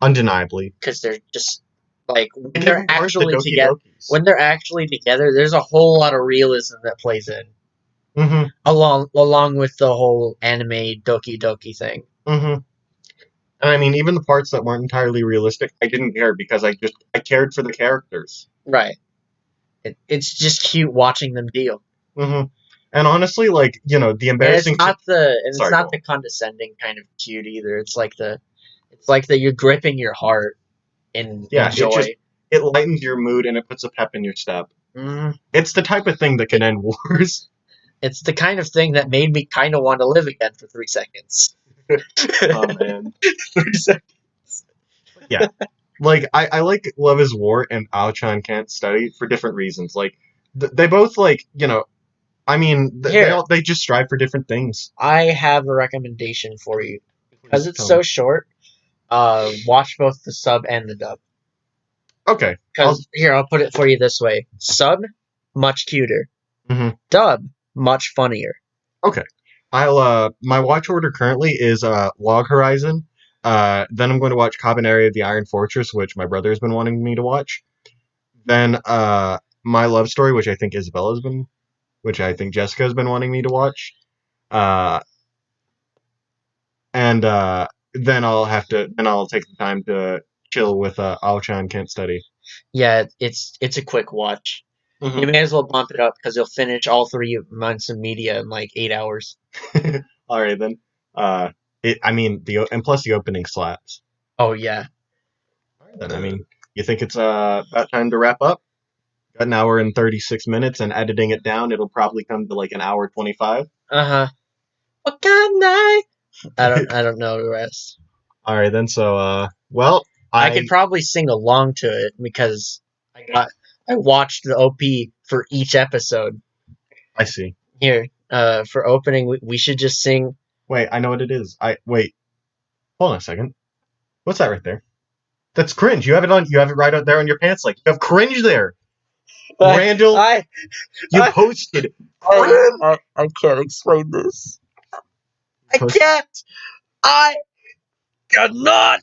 Undeniably. Because they're just like when they're actually together. When they're actually together, there's a whole lot of realism that plays in. Mm-hmm. Along with the whole anime Doki Doki thing. Mm-hmm. And I mean, even the parts that weren't entirely realistic, I didn't care because I cared for the characters. Right. It's just cute watching them deal. Mm-hmm. And honestly, like the embarrassing. It's not the condescending kind of cute either. It's like the you're gripping your heart in joy. It lightens your mood and it puts a pep in your step. Mm-hmm. It's the type of thing that can end wars. It's the kind of thing that made me kind of want to live again for 3 seconds. Oh man, 3 seconds. Yeah, like I like Love Is War and Aochan Can't Study for different reasons. Like they both I mean they just strive for different things. I have a recommendation for you because it's so short. Watch both the sub and the dub. Okay. Because I'll put it for you this way: sub, much cuter. Mm-hmm. Dub, much funnier. Okay. I'll my watch order currently is Log Horizon. Then I'm going to watch Cabaneri of the Iron Fortress, which my brother has been wanting me to watch. Then My Love Story, which I think Jessica has been wanting me to watch. Uh, and Then I'll take the time to chill with Ao-chan Can't Study. Yeah, it's a quick watch. You Hmm. may as well bump it up because you'll finish all 3 months of media in like 8 hours. All right then. Uh, I mean and plus the opening slaps. Oh yeah. All right then. I mean, you think it's about time to wrap up? Got an hour and 36 minutes, and editing it down, it'll probably come to like an hour 25. Uh-huh. What kind night? I don't know the rest. All right then. So well, I could probably sing along to it because I watched the OP for each episode. I see. Here, for opening, we should just sing. Wait, I know what it is. I wait. Hold on a second. What's that right there? That's cringe. You have it on. You have it right out there on your pants. Like you have cringe there. Randall, I you posted I, cringe. I can't explain this. I Post- can't. I cannot.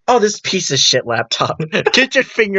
Oh, this piece of shit laptop. Get your finger